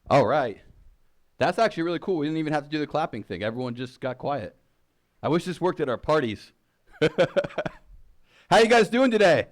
All right. That's actually really cool. We didn't even have to do the clapping thing. Everyone just got quiet. I wish this worked at our parties. How you guys doing today?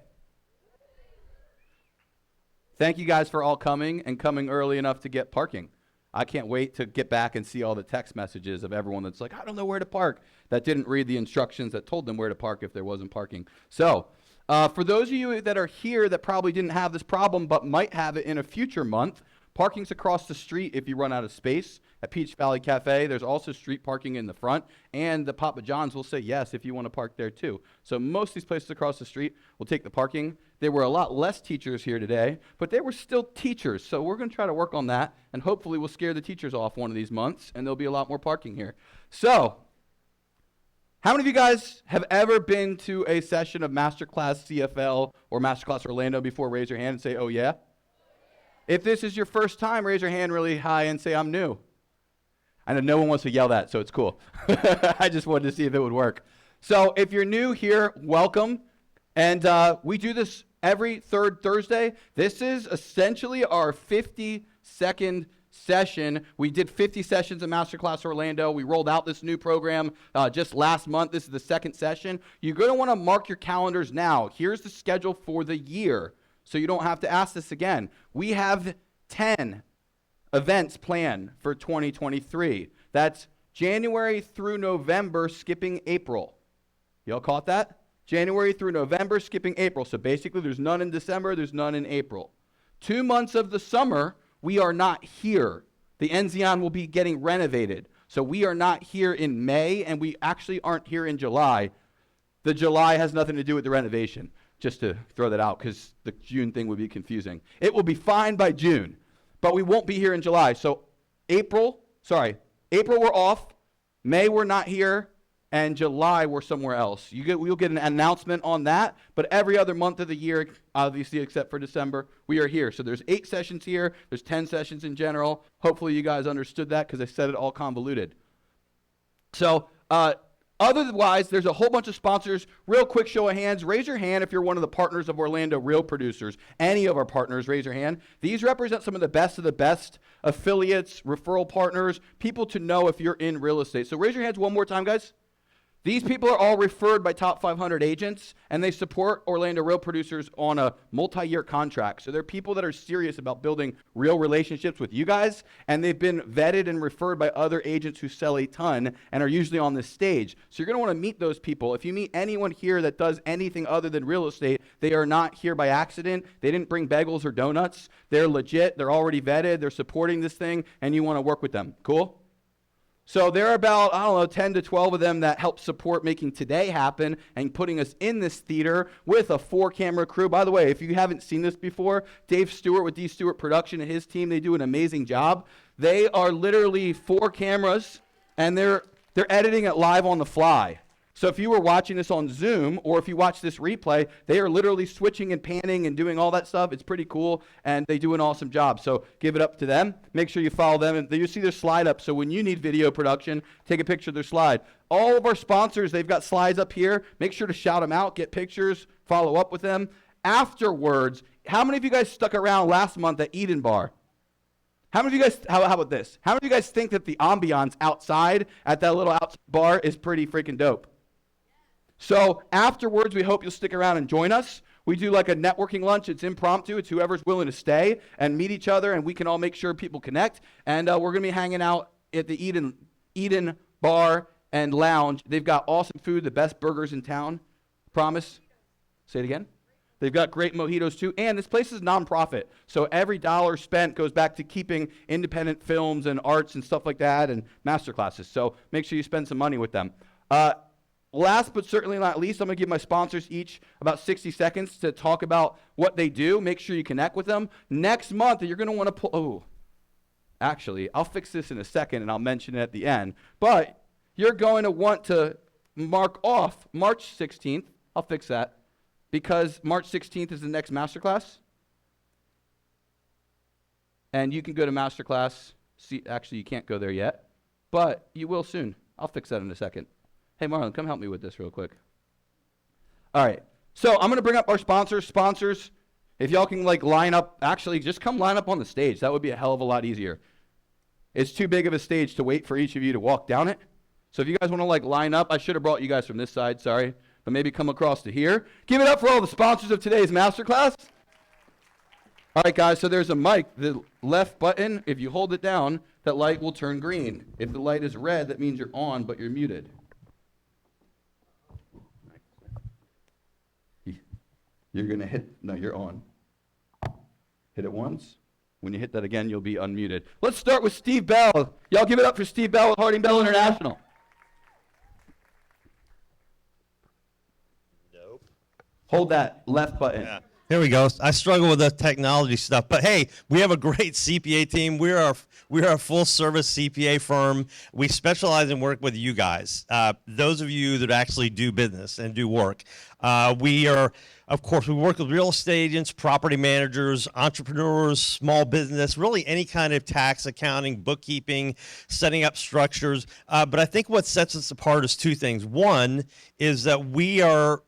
Thank you guys for all coming and coming early enough to get parking. I can't wait to get back and see all the text messages of everyone that's like, I don't know where to park, that didn't read the instructions that told them where to park if there wasn't parking. So for those of you that are here that probably didn't have this problem but might have it in a future month, parking's across the street if you run out of space. At Peach Valley Cafe, there's also street parking in the front, and the Papa John's will say yes if you want to park there too. So most of these places across the street will take the parking. There were a lot less teachers here today, but there were still teachers. So we're going to try to work on that, and hopefully we'll scare the teachers off one of these months, and there'll be a lot more parking here. So how many of you guys have ever been to a session of MasterclassCFL or Masterclass Orlando before? Raise your hand and say, oh yeah. If this is your first time, raise your hand really high and say, I'm new. I know no one wants to yell that, so it's cool. I just wanted to see if it would work. So if you're new here, welcome. And we do this every third Thursday. This is essentially our 52nd session. We did 50 sessions in Masterclass Orlando. We rolled out this new program just last month. This is the second session. You're going to want to mark your calendars now. Here's the schedule for the year, so you don't have to ask this again. We have 10 events planned for 2023. That's January through November, skipping April. Y'all caught that? January through November, skipping April. So basically there's none in December, there's none in April. 2 months of the summer, we are not here. The Enzian will be getting renovated. So we are not here in May, and we actually aren't here in July. The July has nothing to do with the renovation, just to throw that out, because the June thing would be confusing. It will be fine by June, but we won't be here in July. So April we're off, May we're not here, and July we're somewhere else. We'll get an announcement on that, but every other month of the year, obviously except for December, we are here. So there's 8 sessions here, there's 10 sessions in general. Hopefully you guys understood that because I said it all convoluted. So otherwise, there's a whole bunch of sponsors. Real quick show of hands. Raise your hand if you're one of the partners of Orlando Real Producers. Any of our partners, raise your hand. These represent some of the best affiliates, referral partners, people to know if you're in real estate. So raise your hands one more time, guys. These people are all referred by top 500 agents, and they support Orlando Real Producers on a multi-year contract. So they're people that are serious about building real relationships with you guys, and they've been vetted and referred by other agents who sell a ton and are usually on this stage. So you're going to want to meet those people. If you meet anyone here that does anything other than real estate, they are not here by accident. They didn't bring bagels or donuts. They're legit. They're already vetted. They're supporting this thing, and you want to work with them. Cool? So there are about, 10 to 12 of them that help support making today happen and putting us in this theater with a 4-camera crew. By the way, if you haven't seen this before, Dave Stewart with DStewartProductions and his team, they do an amazing job. They are literally 4 cameras, and they're editing it live on the fly. So if you were watching this on Zoom, or if you watch this replay, they are literally switching and panning and doing all that stuff. It's pretty cool, and they do an awesome job. So give it up to them. Make sure you follow them. And you see their slide up, so when you need video production, take a picture of their slide. All of our sponsors, they've got slides up here. Make sure to shout them out, get pictures, follow up with them. Afterwards, how many of you guys stuck around last month at Eden Bar? How many of you guys, how about this? How many of you guys think that the ambiance outside at that little outside bar is pretty freaking dope? So afterwards, we hope you'll stick around and join us. We do like a networking lunch. It's impromptu. It's whoever's willing to stay and meet each other, and we can all make sure people connect. And we're going to be hanging out at the Eden Bar and Lounge. They've got awesome food, the best burgers in town. Promise. Say it again. They've got great mojitos too. And this place is nonprofit. So every dollar spent goes back to keeping independent films and arts and stuff like that and master classes. So make sure you spend some money with them. Last but certainly not least, I'm going to give my sponsors each about 60 seconds to talk about what they do. Make sure you connect with them. Next month, you're going to want to pull... Actually, I'll fix this in a second, and I'll mention it at the end. But you're going to want to mark off March 16th. I'll fix that, because March 16th is the next masterclass. And you can go to masterclass. See, actually, you can't go there yet, but you will soon. I'll fix that in a second. Hey, Marlon, come help me with this real quick. All right. So I'm going to bring up our sponsors. Sponsors, if y'all can line up, actually, just come line up on the stage. That would be a hell of a lot easier. It's too big of a stage to wait for each of you to walk down it. So if you guys want to like line up, I should have brought you guys from this side, sorry, but maybe come across to here. Give it up for all the sponsors of today's masterclass. All right, guys, so there's a mic. The left button, if you hold it down, that light will turn green. If the light is red, that means you're on, but you're muted. You're going to hit, no, you're on. Hit it once. When you hit that again, you'll be unmuted. Let's start with Steve Bell. Y'all give it up for Steve Bell with Harding Bell International. Nope. Hold that left button. Yeah. Here we go. I struggle with the technology stuff, but hey, we have a great CPA team. We are a full-service CPA firm. We specialize in work with you guys, those of you that actually do business and do work. We are, of course, we work with real estate agents, property managers, entrepreneurs, small business, really any kind of tax, accounting, bookkeeping, setting up structures. But I think what sets us apart is two things. One is that we are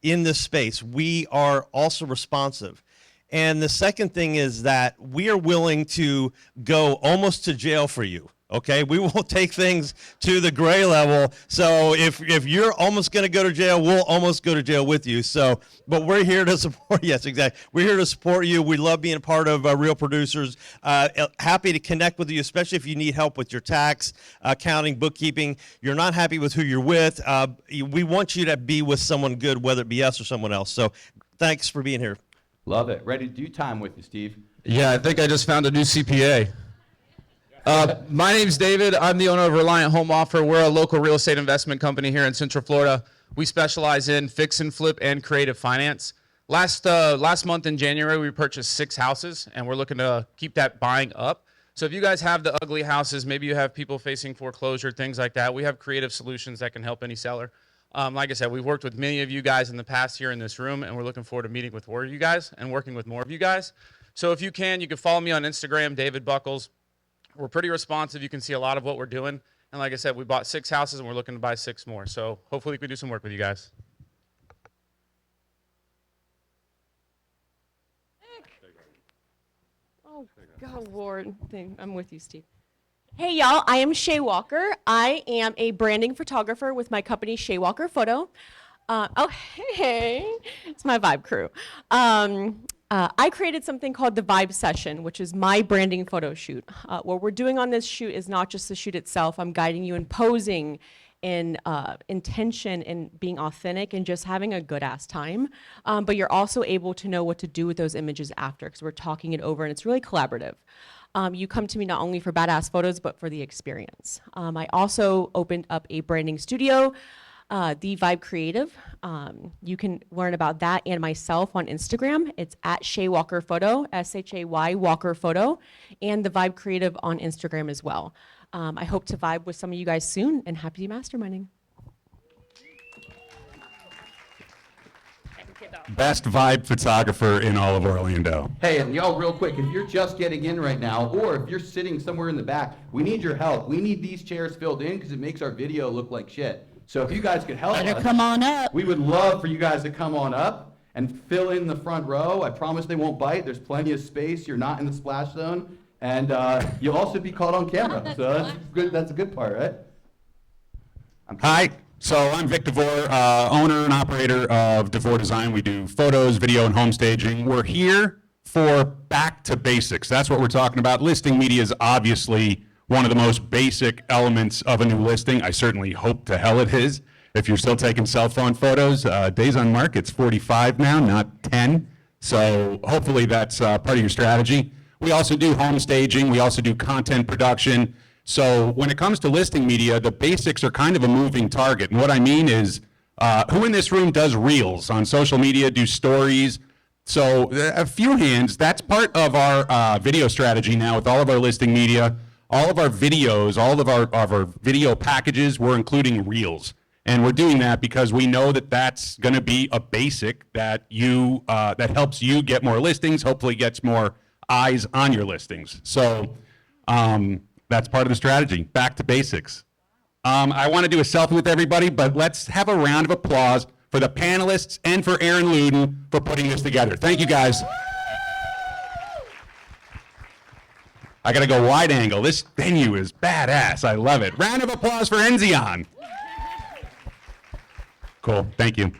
in this space. We are also responsive. And the second thing is that we are willing to go almost to jail for you. Okay, we will take things to the gray level. So if you're almost going to go to jail, we'll almost go to jail with you. So, but we're here to support. Yes, exactly. We're here to support you. We love being a part of Real Producers. Happy to connect with you, especially if you need help with your tax, accounting, bookkeeping. You're not happy with who you're with. We want you to be with someone good, whether it be us or someone else. So, thanks for being here. Love it. Ready to do time with you, Steve? Yeah, I think I just found a new CPA. My name's David. I'm the owner of Reliant Home Offer. We're a local real estate investment company here in Central Florida. We specialize in fix and flip and creative finance. Last month in January, we purchased 6 houses, and we're looking to keep that buying up. So if you guys have the ugly houses, maybe you have people facing foreclosure, things like that, we have creative solutions that can help any seller. Like I said, we've worked with many of you guys in the past here in this room, and we're looking forward to meeting with more of you guys and working with more of you guys. So if you can follow me on Instagram, David Buckles. We're pretty responsive. You can see a lot of what we're doing. And like I said, we bought 6 houses, and we're looking to buy 6 more. So hopefully we can do some work with you guys. Oh, God, Lord. I'm with you, Steve. Hey, y'all. I am Shay Walker. I am a branding photographer with my company, Shay Walker Photo. Hey. It's my Vibe crew. I created something called the Vibe Session, which is my branding photo shoot. What we're doing on this shoot is not just the shoot itself. I'm guiding you in posing, in intention, and being authentic, and just having a good-ass time. But you're also able to know what to do with those images after, because we're talking it over, and it's really collaborative. You come to me not only for badass photos, but for the experience. I also opened up a branding studio, The Vibe Creative. You can learn about that and myself on Instagram. It's at Shay Walker Photo, S-H-A-Y Walker Photo, and The Vibe Creative on Instagram as well. I hope to vibe with some of you guys soon, and happy masterminding. Best vibe photographer in all of Orlando. Hey, and y'all, real quick, if you're just getting in right now, or if you're sitting somewhere in the back, we need your help. We need these chairs filled in because it makes our video look like shit. So if you guys could help us, come on up. We would love for you guys to come on up and fill in the front row. I promise they won't bite. There's plenty of space. You're not in the splash zone. And you'll also be caught on camera. So that's good. That's a good part, right? Hi. So I'm Vic DeVore, owner and operator of DeVore Design. We do photos, video, and home staging. We're here for back to basics. That's what we're talking about. Listing media is obviously one of the most basic elements of a new listing. I certainly hope to hell it is. If you're still taking cell phone photos, days on market's 45 now, not 10. So hopefully that's part of your strategy. We also do home staging. We also do content production. So when it comes to listing media, the basics are kind of a moving target. And what I mean is, who in this room does reels on social media, do stories? So a few hands, that's part of our video strategy now with all of our listing media. All of our videos, all of our video packages, we're including reels. And we're doing that because we know that that's going to be a basic that that helps you get more listings, hopefully gets more eyes on your listings. So that's part of the strategy. Back to basics. I want to do a selfie with everybody, but let's have a round of applause for the panelists and for Aaron Ludin for putting this together. Thank you, guys. I got to go wide angle. This venue is badass. I love it. Round of applause for Enzian. Cool. Thank you.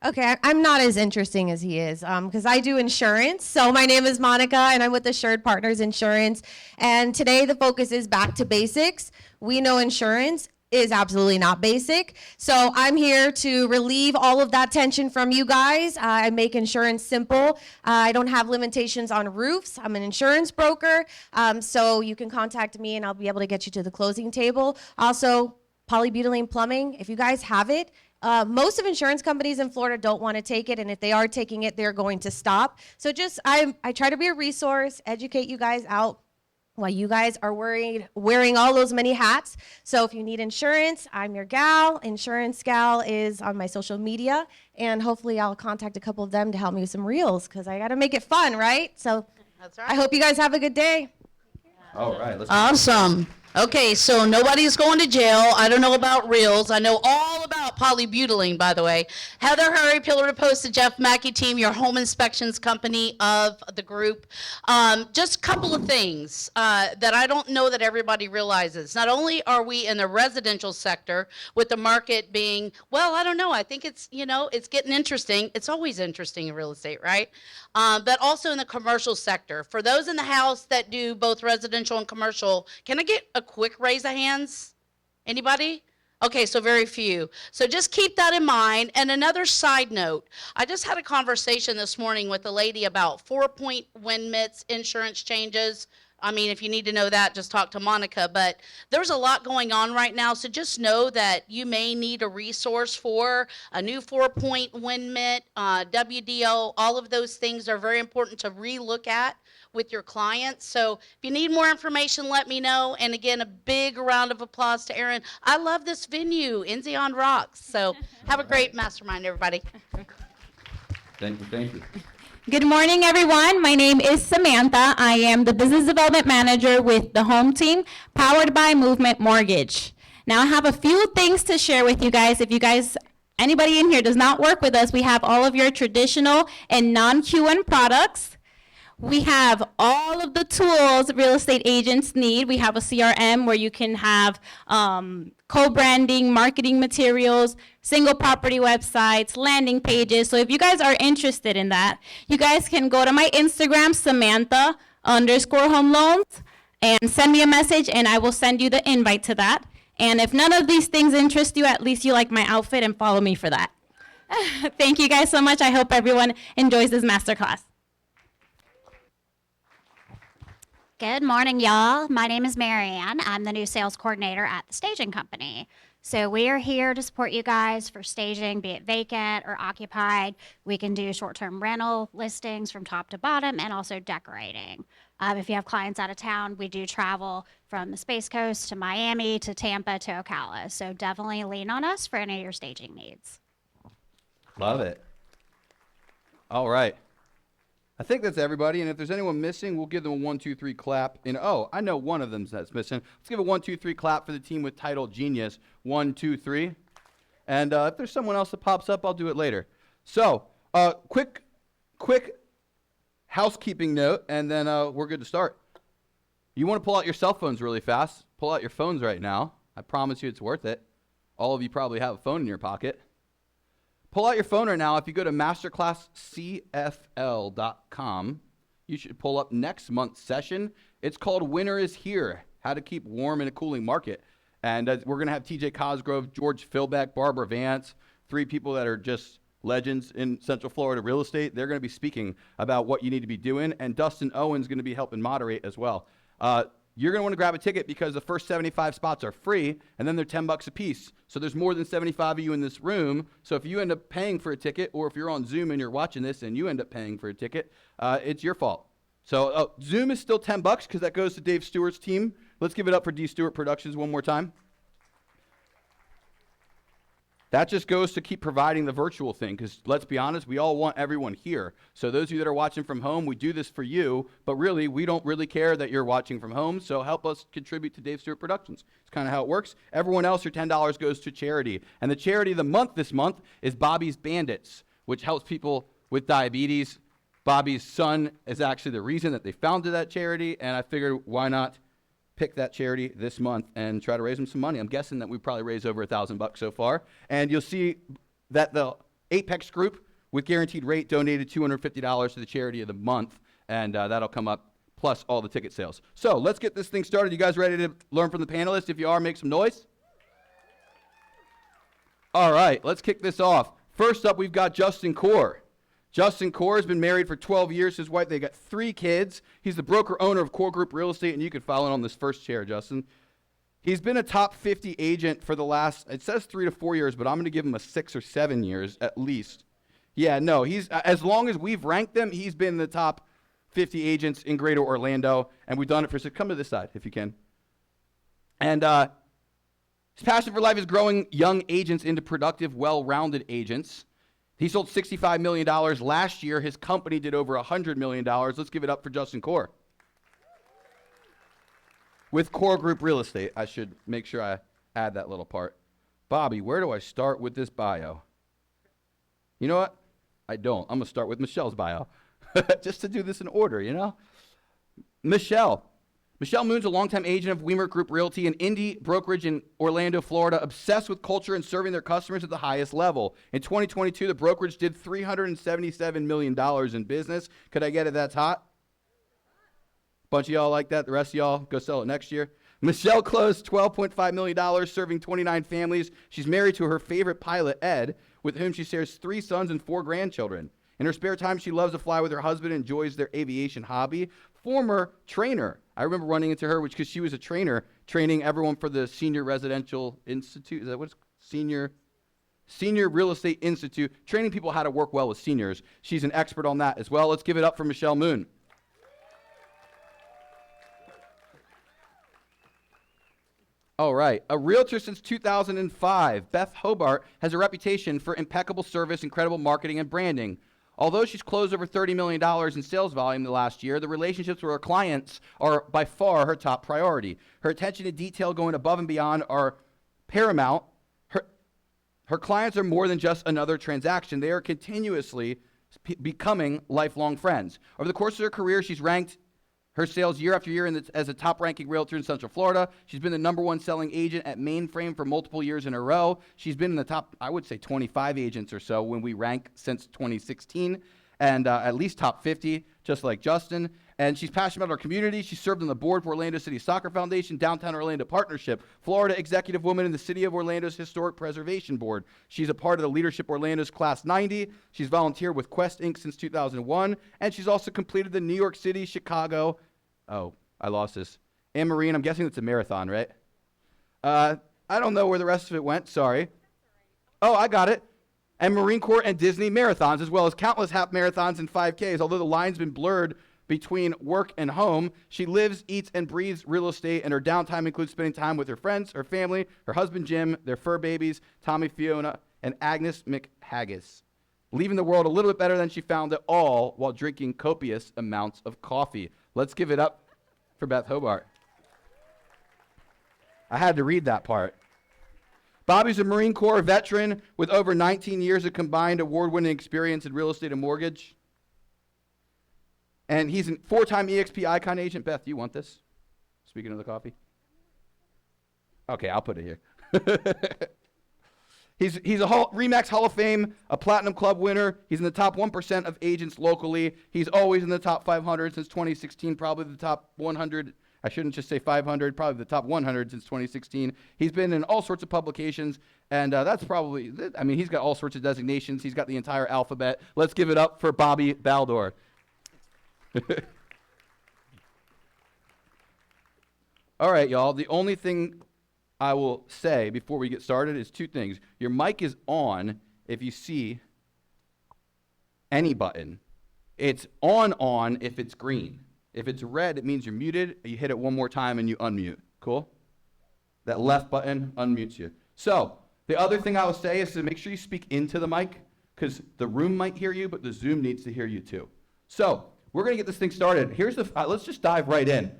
Okay, I'm not as interesting as he is because I do insurance. So my name is Monica, and I'm with Assured Partners Insurance. And today the focus is back to basics. We know insurance is absolutely not basic. So I'm here to relieve all of that tension from you guys. I make insurance simple. I don't have limitations on roofs. I'm an insurance broker. So you can contact me and I'll be able to get you to the closing table. Also, polybutylene plumbing, if you guys have it, most of insurance companies in Florida don't want to take it, and if they are taking it, they're going to stop. So just, I try to be a resource, educate you guys out while you guys are wearing all those many hats. So if you need insurance, I'm your gal. Insurance Gal is on my social media, and hopefully I'll contact a couple of them to help me with some reels, because I got to make it fun, right? So That's right. I hope you guys have a good day. All right. Let's Awesome. Okay, so nobody's going to jail. I don't know about reels. I know all about polybutylene, by the way. Heather Hurry, Pillar to Post, the Jeff Mackey team, your home inspections company of the group. Just a couple of things that I don't know that everybody realizes. Not only are we in the residential sector with the market being, well, I don't know. I think it's, it's getting interesting. It's always interesting in real estate, right? But also in the commercial sector. For those in the house that do both residential and commercial, can I get a quick raise of hands? Anybody? Okay, so very few. So just keep that in mind. And another side note, I just had a conversation this morning with a lady about 4-point wind mits insurance changes. I mean, if you need to know that, just talk to Monica. But there's a lot going on right now, so just know that you may need a resource for a new 4-point wind mitt, WDO. All of those things are very important to relook at with your clients. So if you need more information, let me know. And again, a big round of applause to Aaron. I love this venue. Enzian rocks. So have a great mastermind, everybody. Thank you. Thank you. Good morning, everyone. My name is Samantha. I am the Business Development Manager with the Home Team, powered by Movement Mortgage. Now, I have a few things to share with you guys. If you guys, anybody in here does not work with us, we have all of your traditional and non-QM products. We have all of the tools real estate agents need. We have a CRM where you can have co-branding, marketing materials, single property websites, landing pages. So if you guys are interested in that, you guys can go to my Instagram, Samantha_home loans, and send me a message and I will send you the invite to that. And if none of these things interest you, at least you like my outfit and follow me for that. Thank you guys so much. I hope everyone enjoys this masterclass. Good morning, y'all. My name is Marianne. I'm the new sales coordinator at the staging company. So we are here to support you guys for staging, be it vacant or occupied. We can do short-term rental listings from top to bottom and also decorating. If you have clients out of town, we do travel from the Space Coast to Miami to Tampa to Ocala. So definitely lean on us for any of your staging needs. Love it. All right. I think that's everybody, and if there's anyone missing, we'll give them a 1, 2, 3 clap. And oh, I know one of them that's missing. Let's give a 1, 2, 3 clap for the team with title Genius. 1, 2, 3. And if there's someone else that pops up, I'll do it later. So, quick housekeeping note, and then we're good to start. You want to pull out your cell phones really fast. Pull out your phones right now. I promise you it's worth it. All of you probably have a phone in your pocket. Pull out your phone right now. If you go to MasterclassCFL.com, you should pull up next month's session. It's called Winter is Here, How to Keep Warm in a Cooling Market. And we're going to have TJ Cosgrove, George Philbeck, Barbara Vance, 3 people that are just legends in Central Florida real estate. They're going to be speaking about what you need to be doing. And Dustin Owen's going to be helping moderate as well. You're going to want to grab a ticket because the first 75 spots are free, and then they're $10 a piece. So there's more than 75 of you in this room. So if you end up paying for a ticket, or if you're on Zoom and you're watching this and you end up paying for a ticket, it's your fault. So Zoom is still $10 because that goes to Dave Stewart's team. Let's give it up for DStewartProductions one more time. That just goes to keep providing the virtual thing, because let's be honest, we all want everyone here. So those of you that are watching from home, we do this for you, but really, we don't really care that you're watching from home, so help us contribute to Dave Stewart Productions. It's kind of how it works. Everyone else, your $10 goes to charity. And the charity of the month this month is Bobby's Bandits, which helps people with diabetes. Bobby's son is actually the reason that they founded that charity, and I figured why not pick that charity this month and try to raise them some money. I'm guessing that we probably raised over $1,000 so far. And you'll see that the Apex group with guaranteed rate donated $250 to the charity of the month, and that'll come up plus all the ticket sales. So let's get this thing started. You guys ready to learn from the panelists? If you are, make some noise. All right, let's kick this off. First up, we've got Justin Core. Justin Core has been married for 12 years. His wife, they got 3 kids. He's the broker owner of Core Group Real Estate, and you can follow in on this first chair, Justin. He's been a top 50 agent for the last, it says 3 to 4 years, but I'm going to give him a 6 or 7 years at least. Yeah, no, he's, as long as we've ranked them, he's been in the top 50 agents in Greater Orlando, and we've done it for, so come to this side if you can. And his passion for life is growing young agents into productive, well-rounded agents. He sold $65 million last year. His company did over $100 million. Let's give it up for Justin Core. With Core Group Real Estate. I should make sure I add that little part. Bobby, where do I start with this bio? You know what? I don't. I'm going to start with Michelle's bio. Just to do this in order, you know? Michele Moon's a longtime agent of Weimer Group Realty, an indie brokerage in Orlando, Florida, obsessed with culture and serving their customers at the highest level. In 2022, the brokerage did $377 million in business. Could I get it that's hot? Bunch of y'all like that. The rest of y'all, go sell it next year. Michele closed $12.5 million, serving 29 families. She's married to her favorite pilot, Ed, with whom she shares 3 sons and 4 grandchildren. In her spare time, she loves to fly with her husband and enjoys their aviation hobby. Former trainer. I remember running into her because she was a trainer, training everyone for the Senior Residential Institute. Is that what it's Senior Real Estate Institute, training people how to work well with seniors. She's an expert on that as well. Let's give it up for Michele Moon. All right. A realtor since 2005, Beth Hobart has a reputation for impeccable service, incredible marketing, and branding. Although she's closed over $30 million in sales volume the last year, the relationships with her clients are by far her top priority. Her attention to detail, going above and beyond, are paramount. Her clients are more than just another transaction. They are continuously becoming lifelong friends. Over the course of her career, she's ranked her sales year after year as a top-ranking realtor in Central Florida. She's been the #1 selling agent at Mainframe for multiple years in a row. She's been in the top, I would say, 25 agents or so when we rank since 2016, and at least top 50, just like Justin. And she's passionate about our community. She served on the board for Orlando City Soccer Foundation, Downtown Orlando Partnership, Florida Executive Woman in the City of Orlando's Historic Preservation Board. She's a part of the Leadership Orlando's Class 90. She's volunteered with Quest Inc. since 2001, and she's also completed the New York City, Chicago, oh, I lost this, and Marine. I'm guessing it's a marathon, right? I don't know where the rest of it went. Sorry. Oh, I got it. And Marine Corps and Disney marathons, as well as countless half marathons and 5Ks. Although the line's been blurred between work and home, she lives, eats, and breathes real estate, and her downtime includes spending time with her friends, her family, her husband Jim, their fur babies, Tommy, Fiona, and Agnes McHaggis, leaving the world a little bit better than she found it, all while drinking copious amounts of coffee. Let's give it up for Beth Hobart. I had to read that part. Bobby's a Marine Corps veteran with over 19 years of combined award-winning experience in real estate and mortgage. And he's a 4-time EXP Icon agent. Beth, do you want this? Speaking of the coffee. Okay, I'll put it here. He's a RE/MAX Hall of Fame, a Platinum Club winner. He's in the top 1% of agents locally. He's always in the top 500 since 2016, probably the top 100. I shouldn't just say 500, probably the top 100 since 2016. He's been in all sorts of publications, and that's probably, I mean, he's got all sorts of designations. He's got the entire alphabet. Let's give it up for Bobby Baldor. All right, y'all. The only thing I will say before we get started is 2 things. Your mic is on if you see any button. It's on if it's green. If it's red, it means you're muted. You hit it one more time and you unmute. Cool? That left button unmutes you. So, The other thing I will say is to make sure you speak into the mic, because the room might hear you, but the Zoom needs to hear you too. So we're going to get this thing started. Let's just dive right in.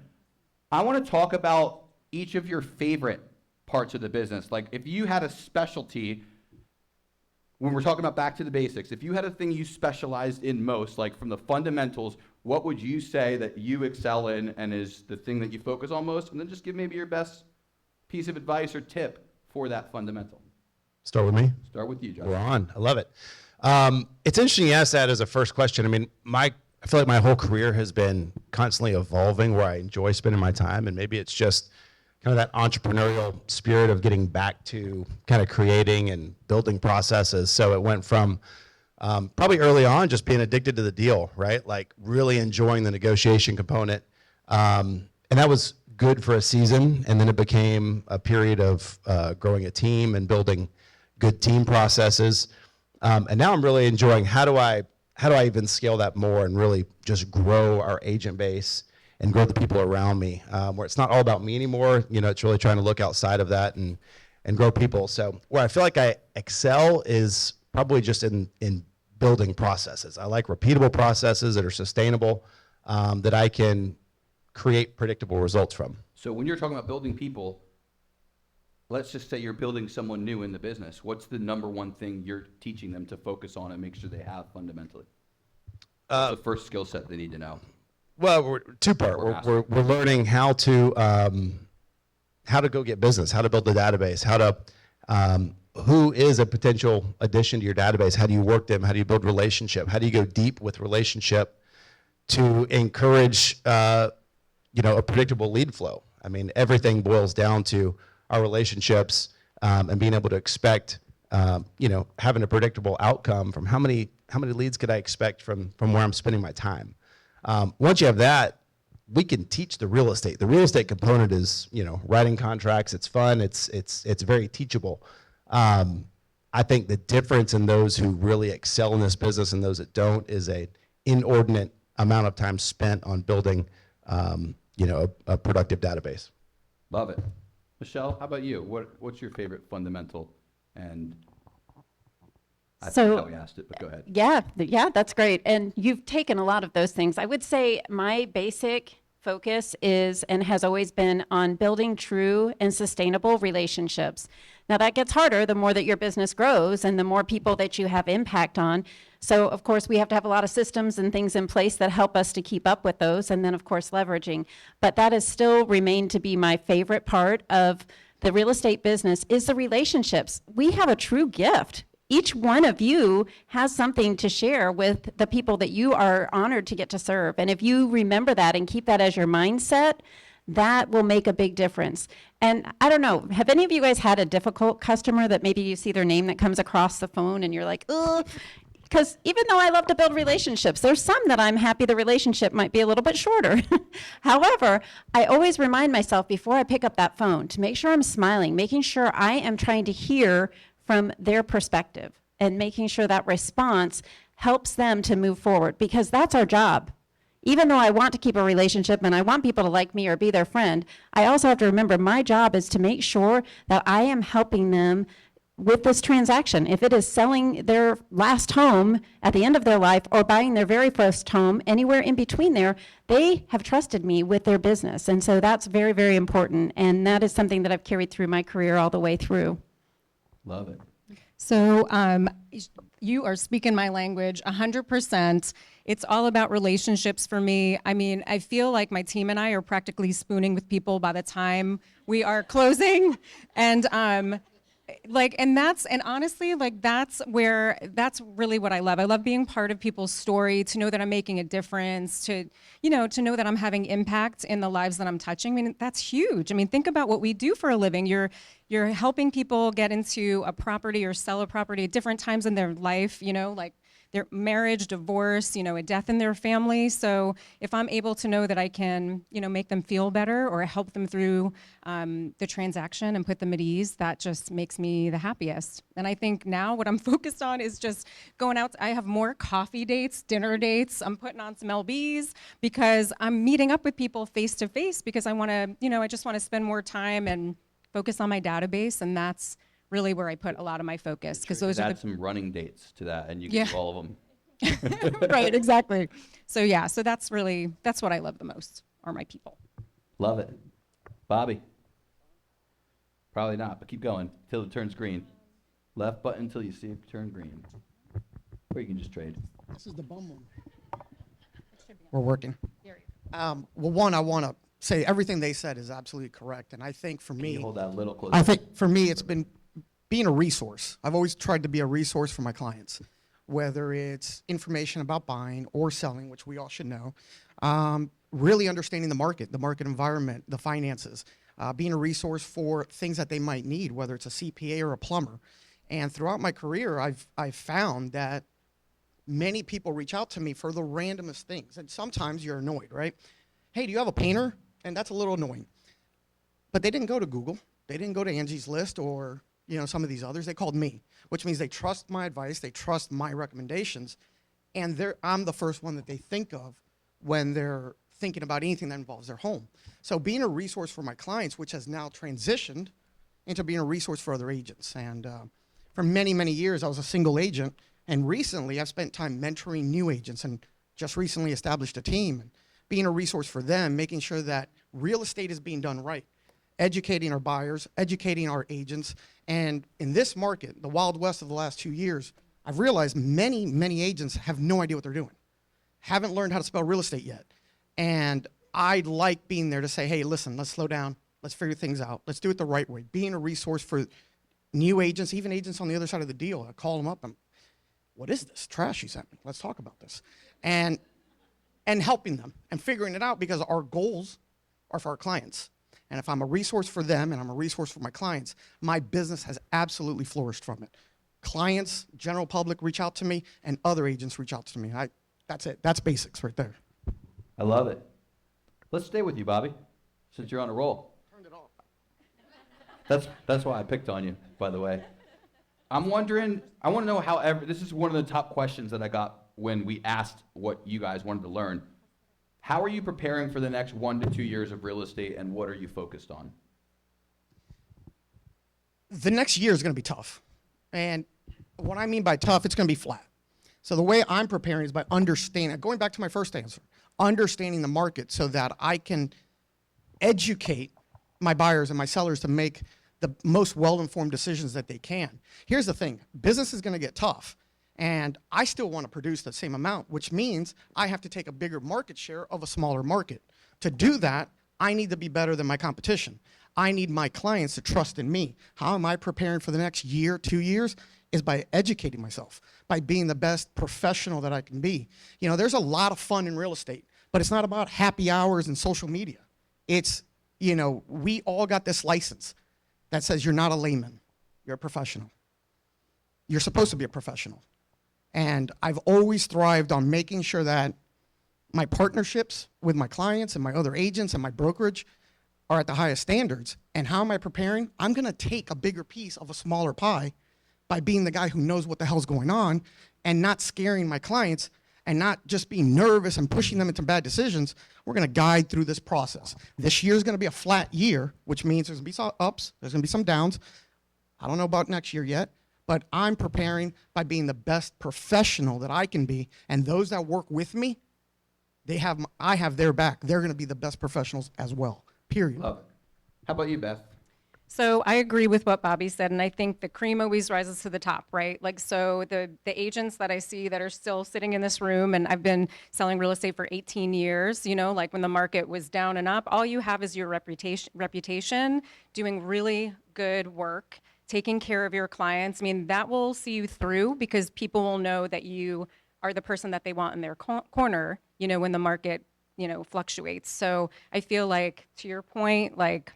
I want to talk about each of your favorite parts of the business. Like if you had a specialty, when we're talking about back to the basics, if you had a thing you specialized in most, like from the fundamentals, what would you say that you excel in and is the thing that you focus on most? And then just give maybe your best piece of advice or tip for that fundamental. Start with me? Start with you, Josh. We're on. I love it. It's interesting you asked that as a first question. I mean, I feel like my whole career has been constantly evolving where I enjoy spending my time, and maybe it's just kind of that entrepreneurial spirit of getting back to kind of creating and building processes. So it went from probably early on just being addicted to the deal, right? Like really enjoying the negotiation component. And that was good for a season, and then it became a period of growing a team and building good team processes. And now I'm really enjoying how do I even scale that more and really just grow our agent base and grow the people around me, where it's not all about me anymore. You know, it's really trying to look outside of that and grow people. So where I feel like I excel is probably just in building processes. I like repeatable processes that are sustainable, that I can create predictable results from. So when you're talking about building people, let's just say you're building someone new in the business. What's the number one thing you're teaching them to focus on and make sure they have fundamentally? What's the first skill set they need to know? Well, we're two-part. We're learning how to go get business, how to build the database, how to who is a potential addition to your database, how do you work them, how do you build relationship, how do you go deep with relationship to encourage a predictable lead flow. I mean, everything boils down to our relationships and being able to expect having a predictable outcome from how many leads could I expect from where I'm spending my time. Once you have that, we can teach the real estate. The real estate component is, writing contracts. It's fun. It's very teachable. I think the difference in those who really excel in this business and those that don't is a inordinate amount of time spent on building, a productive database. Love it. Michele, how about you? What's your favorite fundamental? And I think how we asked it, but go ahead. Yeah, that's great. And you've taken a lot of those things. I would say my basic focus is and has always been on building true and sustainable relationships. Now that gets harder the more that your business grows and the more people that you have impact on. So of course we have to have a lot of systems and things in place that help us to keep up with those, and then of course leveraging. But that has still remained to be my favorite part of the real estate business is the relationships. We have a true gift. Each one of you has something to share with the people that you are honored to get to serve. And if you remember that and keep that as your mindset, that will make a big difference. And I don't know, have any of you guys had a difficult customer that maybe you see their name that comes across the phone and you're like, ugh? Because even though I love to build relationships, there's some that I'm happy the relationship might be a little bit shorter. However, I always remind myself before I pick up that phone to make sure I'm smiling, making sure I am trying to hear from their perspective and making sure that response helps them to move forward, because that's our job. Even though I want to keep a relationship and I want people to like me or be their friend, I also have to remember my job is to make sure that I am helping them with this transaction. If it is selling their last home at the end of their life or buying their very first home, anywhere in between there, they have trusted me with their business. And so that's very, very important. And that is something that I've carried through my career all the way through. Love it. So you are speaking my language 100%. It's all about relationships for me. I mean, I feel like my team and I are practically spooning with people by the time we are closing. And honestly, that's really what I love. I love being part of people's story, to know that I'm making a difference, to know that I'm having impact in the lives that I'm touching. I mean, that's huge. I mean, think about what we do for a living. You're helping people get into a property or sell a property at different times in their life, like their marriage, divorce, a death in their family. So if I'm able to know that I can, make them feel better or help them through the transaction and put them at ease, that just makes me the happiest. And I think now what I'm focused on is just going out. I have more coffee dates, dinner dates. I'm putting on some LBs because I'm meeting up with people face to face because I want to, I just want to spend more time and focus on my database. And that's really where I put a lot of my focus, because those are Add the some running dates to that, and you can Yeah. do all of them. right, exactly. So yeah, so that's what I love the most are my people. Love it. Bobby? Probably not, but keep going till it turns green. Left button until you see it turn green. Or you can just trade. This is the bum one. We're working. Well, one, I want to say everything they said is absolutely correct. And I think for Can me, you hold that a little closer? I think for me, it's been being a resource. I've always tried to be a resource for my clients, whether it's information about buying or selling, which we all should know, really understanding the market environment, the finances, being a resource for things that they might need, whether it's a CPA or a plumber. And throughout my career, I've found that many people reach out to me for the randomest things. And sometimes you're annoyed, right? Hey, do you have a painter? And that's a little annoying. But they didn't go to Google. They didn't go to Angie's List or some of these others. They called me, which means they trust my advice. They trust my recommendations. And I'm the first one that they think of when they're thinking about anything that involves their home. So being a resource for my clients, which has now transitioned into being a resource for other agents. And for many, many years, I was a single agent. And recently, I've spent time mentoring new agents and just recently established a team and being a resource for them, making sure that real estate is being done right, educating our buyers, educating our agents. And in this market, the Wild West of the last 2 years, I've realized many, many agents have no idea what they're doing, haven't learned how to spell real estate yet. And I like being there to say, hey, listen, let's slow down. Let's figure things out. Let's do it the right way. Being a resource for new agents, even agents on the other side of the deal. I call them up and, what is this trash you sent me? Let's talk about this. And helping them and figuring it out, because our goals are for our clients. And if I'm a resource for them and I'm a resource for my clients, my business has absolutely flourished from it. Clients, general public reach out to me, and other agents reach out to me. That's it. That's basics right there. I love it. Let's stay with you, Bobby, since you're on a roll. Turned it off. That's why I picked on you, by the way. I'm wondering, I want to know this is one of the top questions that I got when we asked what you guys wanted to learn. How are you preparing for the next 1 to 2 years of real estate, and what are you focused on? The next year is going to be tough. And what I mean by tough, it's going to be flat. So the way I'm preparing is by understanding, going back to my first answer, understanding the market so that I can educate my buyers and my sellers to make the most well-informed decisions that they can. Here's the thing, business is going to get tough, and I still want to produce the same amount, which means I have to take a bigger market share of a smaller market. To do that, I need to be better than my competition. I need my clients to trust in me. How am I preparing for the next year, 2 years? Is by educating myself, by being the best professional that I can be. There's a lot of fun in real estate, but it's not about happy hours and social media. It's, we all got this license that says you're not a layman, you're a professional. You're supposed to be a professional. And I've always thrived on making sure that my partnerships with my clients and my other agents and my brokerage are at the highest standards. And how am I preparing? I'm gonna take a bigger piece of a smaller pie by being the guy who knows what the hell's going on and not scaring my clients and not just being nervous and pushing them into bad decisions. We're gonna guide through this process. This year is gonna be a flat year, which means there's gonna be some ups, there's gonna be some downs. I don't know about next year yet, but I'm preparing by being the best professional that I can be, and those that work with me, I have their back. They're gonna be the best professionals as well, period. Love it. How about you, Beth? So I agree with what Bobby said, and I think the cream always rises to the top, right? Like, so the agents that I see that are still sitting in this room, and I've been selling real estate for 18 years, like when the market was down and up, all you have is your reputation, doing really good work, taking care of your clients. I mean, that will see you through, because people will know that you are the person that they want in their corner, when the market, fluctuates. So I feel like, to your point, like,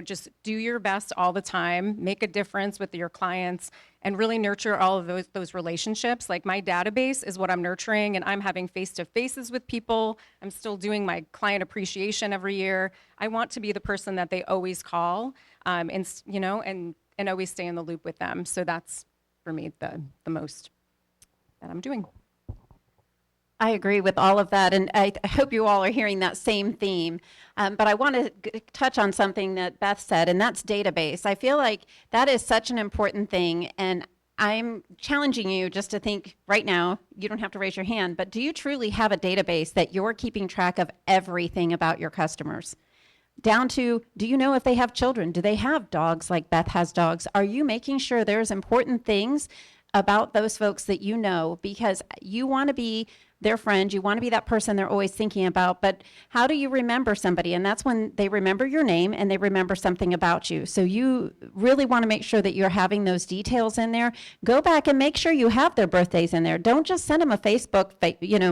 just do your best all the time, make a difference with your clients, and really nurture all of those relationships. Like, my database is what I'm nurturing, and I'm having face-to-faces with people. I'm still doing my client appreciation every year. I want to be the person that they always call, and always stay in the loop with them. So that's, for me, the most that I'm doing. I agree with all of that, and I hope you all are hearing that same theme. But I want to touch on something that Beth said, and that's database. I feel like that is such an important thing, and I'm challenging you just to think right now, you don't have to raise your hand, but do you truly have a database that you're keeping track of everything about your customers? Down to, do you know if they have children? Do they have dogs like Beth has dogs? Are you making sure there's important things about those folks that you know, because you want to be their friend, you want to be that person they're always thinking about, but how do you remember somebody? And that's when they remember your name and they remember something about you. So you really want to make sure that you're having those details in there. Go back and make sure you have their birthdays in there. Don't just send them a Facebook,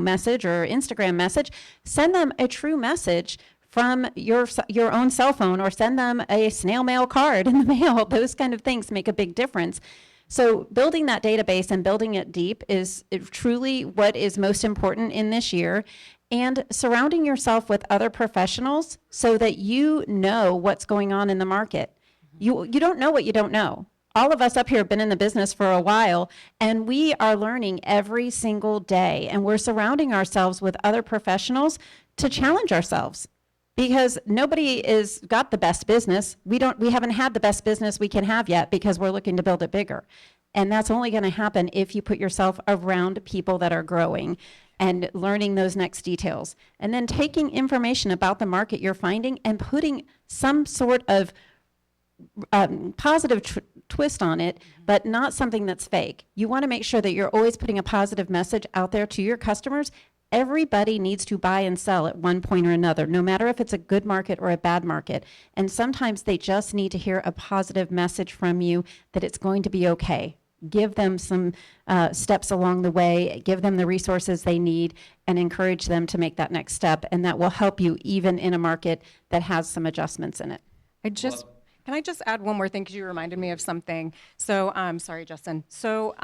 message or Instagram message. Send them a true message from your own cell phone, or send them a snail mail card in the mail. Those kind of things make a big difference. So building that database and building it deep is truly what is most important in this year, and surrounding yourself with other professionals so that you know what's going on in the market. You don't know what you don't know. All of us up here have been in the business for a while, and we are learning every single day, and we're surrounding ourselves with other professionals to challenge ourselves. Because nobody is got the best business. We haven't had the best business we can have yet, because we're looking to build it bigger. And that's only going to happen if you put yourself around people that are growing and learning those next details. And then taking information about the market you're finding and putting some sort of positive twist on it, but not something that's fake. You want to make sure that you're always putting a positive message out there to your customers. Everybody needs to buy and sell at one point or another, no matter if it's a good market or a bad market. And sometimes they just need to hear a positive message from you that it's going to be okay. Give them some steps along the way, give them the resources they need, and encourage them to make that next step. And that will help you even in a market that has some adjustments in it. Can I just add one more thing, because you reminded me of something. So, sorry, Justin. So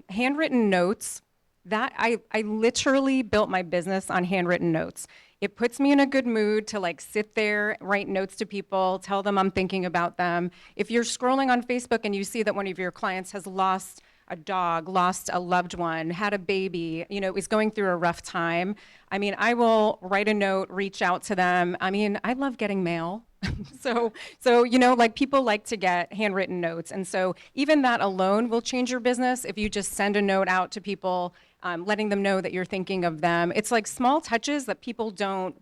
handwritten notes. That I literally built my business on handwritten notes. It puts me in a good mood to sit there, write notes to people, tell them I'm thinking about them. If you're scrolling on Facebook and you see that one of your clients has lost a dog, lost a loved one, had a baby, is going through a rough time, I will write a note, reach out to them. I love getting mail. So people like to get handwritten notes. And so even that alone will change your business if you just send a note out to people, letting them know that you're thinking of them. It's like small touches that people don't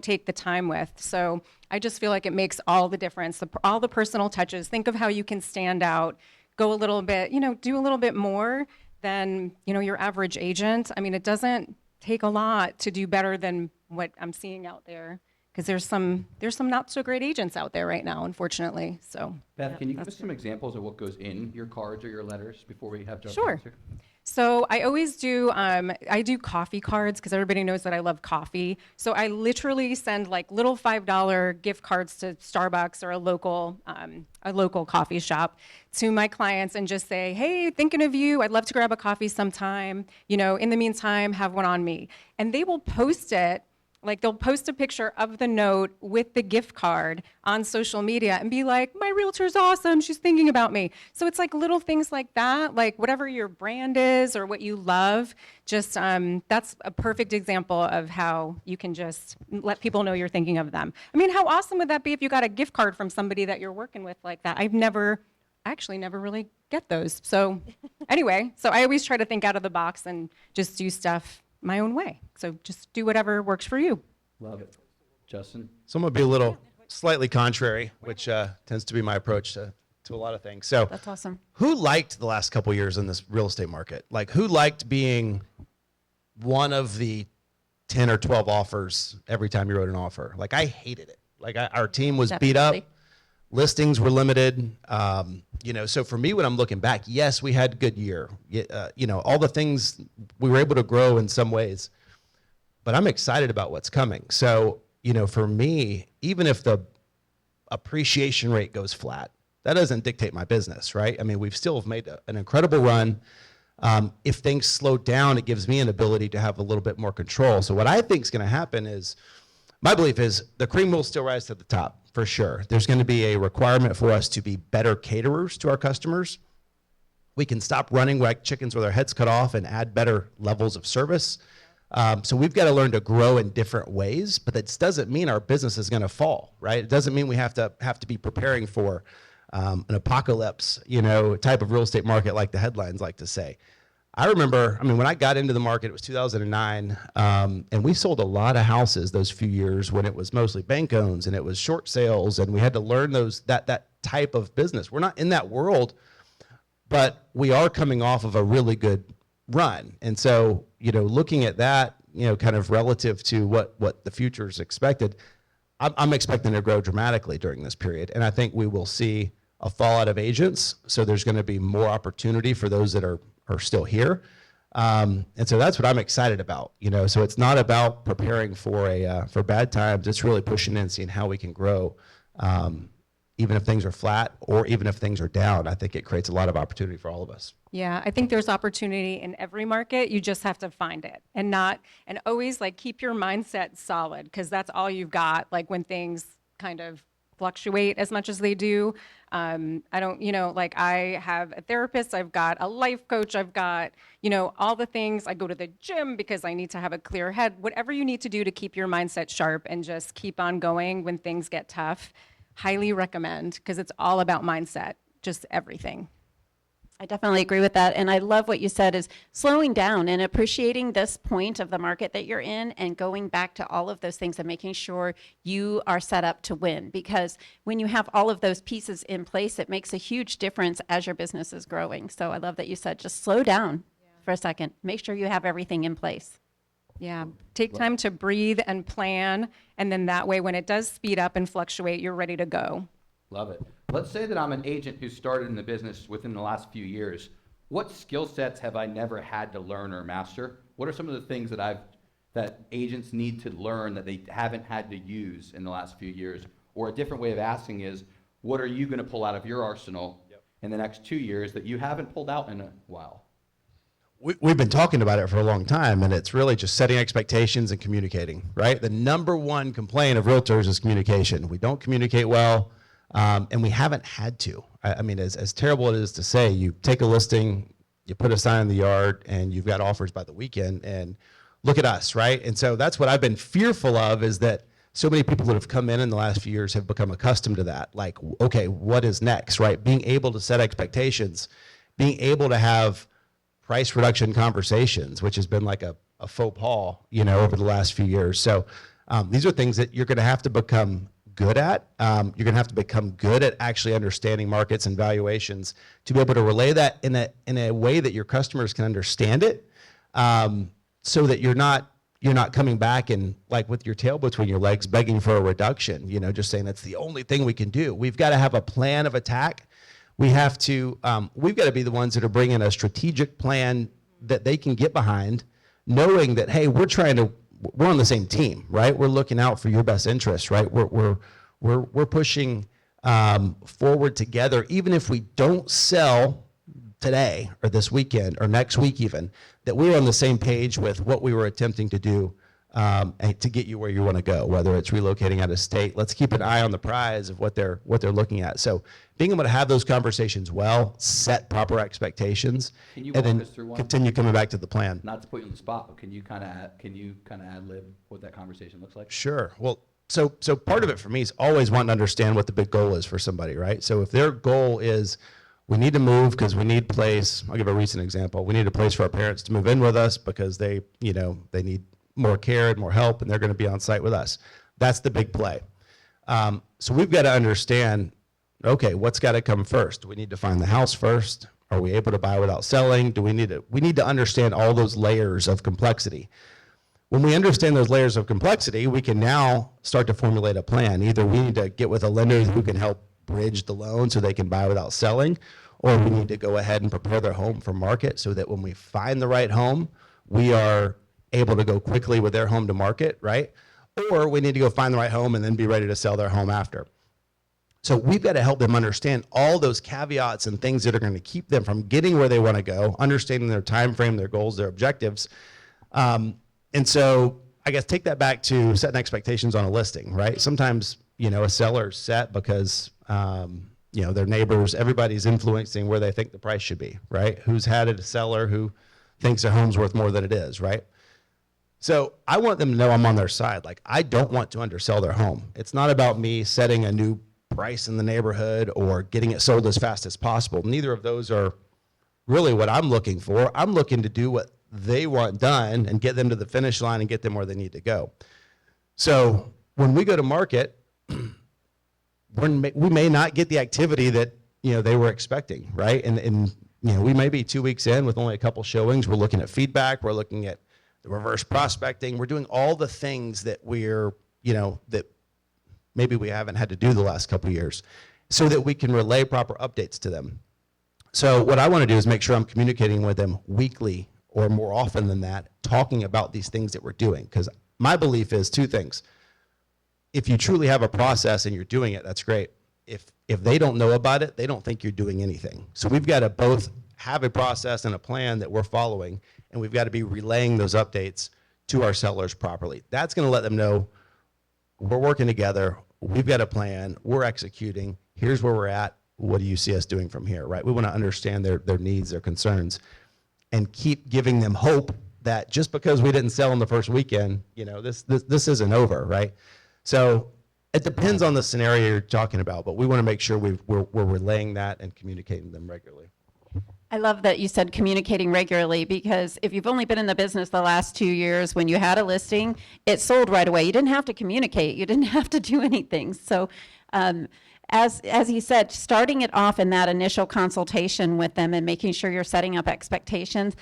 take the time with. So I just feel like it makes all the difference, all the personal touches. Think of how you can stand out, go a little bit, do a little bit more than, your average agent. It doesn't take a lot to do better than what I'm seeing out there. Because there's some not so great agents out there right now, unfortunately. So Beth, can you give us some examples of what goes in your cards or your letters before we have Justin Sure. answer? So I always do, I do coffee cards, because everybody knows that I love coffee. So I literally send little $5 gift cards to Starbucks or a local coffee shop to my clients and just say, hey, thinking of you, I'd love to grab a coffee sometime. In the meantime, have one on me. And they will post it. They'll post a picture of the note with the gift card on social media and be like, my realtor's awesome, she's thinking about me. So it's little things like that, whatever your brand is or what you love, just that's a perfect example of how you can just let people know you're thinking of them. How awesome would that be if you got a gift card from somebody that you're working with like that? I actually never really get those. So anyway, so I always try to think out of the box and just do stuff my own way. So just do whatever works for you. Love it. Justin? So I'm going to be a little slightly contrary, which tends to be my approach to a lot of things. So That's awesome. who liked the last couple years in this real estate market? Who liked being one of the 10 or 12 offers every time you wrote an offer? I hated it. Our team was beat up. Listings were limited. So for me, when I'm looking back, yes, we had a good year. All the things we were able to grow in some ways, but I'm excited about what's coming. So, for me, even if the appreciation rate goes flat, that doesn't dictate my business, right? We've still made an incredible run. If things slow down, it gives me an ability to have a little bit more control. So what I think is going to happen is, my belief is the cream will still rise to the top, for sure. There's going to be a requirement for us to be better caterers to our customers. We can stop running like chickens with our heads cut off and add better levels of service. So we've got to learn to grow in different ways, but that doesn't mean our business is going to fall, right? It doesn't mean we have to be preparing for an apocalypse, type of real estate market like the headlines like to say. I remember, when I got into the market, it was 2009, and we sold a lot of houses those few years when it was mostly bank owns and it was short sales, and we had to learn that type of business. We're not in that world, but we are coming off of a really good run. And so, looking at that, kind of relative to what the future is expected, I'm expecting to grow dramatically during this period. And I think we will see a fallout of agents. So there's going to be more opportunity for those that are still here. And so that's what I'm excited about, so it's not about preparing for bad times. It's really pushing in, seeing how we can grow. Even if things are flat or even if things are down, I think it creates a lot of opportunity for all of us. Yeah, I think there's opportunity in every market. You just have to find it and always keep your mindset solid, because that's all you've got. When things kind of fluctuate as much as they do. I don't, I have a therapist, I've got a life coach, I've got, all the things. I go to the gym because I need to have a clear head. Whatever you need to do to keep your mindset sharp and just keep on going when things get tough, highly recommend, because it's all about mindset, just everything. I definitely agree with that. And I love what you said is slowing down and appreciating this point of the market that you're in and going back to all of those things and making sure you are set up to win. Because when you have all of those pieces in place, it makes a huge difference as your business is growing. So I love that you said just slow down for a second. Make sure you have everything in place. Yeah, take time to breathe and plan. And then that way, when it does speed up and fluctuate, you're ready to go. Love it. Let's say that I'm an agent who started in the business within the last few years. What skill sets have I never had to learn or master? What are some of the things that agents need to learn that they haven't had to use in the last few years? Or a different way of asking is, what are you going to pull out of your arsenal in the next 2 years that you haven't pulled out in a while? We've been talking about it for a long time, and it's really just setting expectations and communicating, right? The number one complaint of realtors is communication. We don't communicate well. And we haven't had to. As terrible it is to say, you take a listing, you put a sign in the yard, and you've got offers by the weekend, and look at us, right? And so that's what I've been fearful of, is that so many people that have come in the last few years have become accustomed to that. Like, okay, what is next, right? Being able to set expectations, being able to have price reduction conversations, which has been like a faux pas, over the last few years. So these are things that you're going to have to become good at. You're going to have to become good at actually understanding markets and valuations to be able to relay that in a way that your customers can understand it, so that you're not coming back and with your tail between your legs begging for a reduction, just saying that's the only thing we can do. We've got to have a plan of attack. We've got to be the ones that are bringing a strategic plan that they can get behind, knowing that, hey, we're on the same team, right? We're looking out for your best interests, right? We're pushing forward together, even if we don't sell today or this weekend or next week even, that we're on the same page with what we were attempting to do and to get you where you want to go, whether it's relocating out of state. Let's keep an eye on the prize of what they're looking at. So being able to have those conversations well, set proper expectations, Can you and walk then us through one? continue coming back to the plan. Not to put you on the spot, but can you kind of ad lib what that conversation looks like? Sure. Well, so part of it for me is always wanting to understand what the big goal is for somebody, right? So if their goal is, we need to move because we need place. I'll give a recent example. We need a place for our parents to move in with us because they need more care and more help, and they're going to be on site with us. That's the big play. So we've got to understand, okay, what's got to come first? Do we need to find the house first? Are we able to buy without selling? We need to understand all those layers of complexity. When we understand those layers of complexity, we can now start to formulate a plan. Either we need to get with a lender who can help bridge the loan so they can buy without selling, or we need to go ahead and prepare their home for market so that when we find the right home, we are able to go quickly with their home to market, right? Or we need to go find the right home and then be ready to sell their home after. So we've got to help them understand all those caveats and things that are going to keep them from getting where they want to go, understanding their time frame, their goals, their objectives. And so I guess take that back to setting expectations on a listing, right? Sometimes, a seller's set because, their neighbors, everybody's influencing where they think the price should be, right? Who's had a seller who thinks their home's worth more than it is, right? So I want them to know I'm on their side. Like, I don't want to undersell their home. It's not about me setting a new price in the neighborhood or getting it sold as fast as possible. Neither of those are really what I'm looking for. I'm looking to do what they want done and get them to the finish line and get them where they need to go. So when we go to market, we may not get the activity that they were expecting, right? And we may be 2 weeks in with only a couple showings. We're looking at feedback. We're looking at the reverse prospecting. We're doing all the things that that maybe we haven't had to do the last couple of years, so that we can relay proper updates to them. So what I want to do is make sure I'm communicating with them weekly or more often than that, talking about these things that we're doing. Because my belief is two things. If you truly have a process and you're doing it, that's great. If they don't know about it, they don't think you're doing anything. So we've got to both have a process and a plan that we're following, and we've got to be relaying those updates to our sellers properly. That's going to let them know we're working together, we've got a plan, we're executing, here's where we're at, what do you see us doing from here, right? We want to understand their needs, their concerns, and keep giving them hope that just because we didn't sell in the first weekend, this isn't over, right? So it depends on the scenario you're talking about, but we want to make sure we're relaying that and communicating them regularly. I love that you said communicating regularly, because if you've only been in the business the last 2 years, when you had a listing, it sold right away. You didn't have to communicate. You didn't have to do anything. So as he said, starting it off in that initial consultation with them and making sure you're setting up expectations,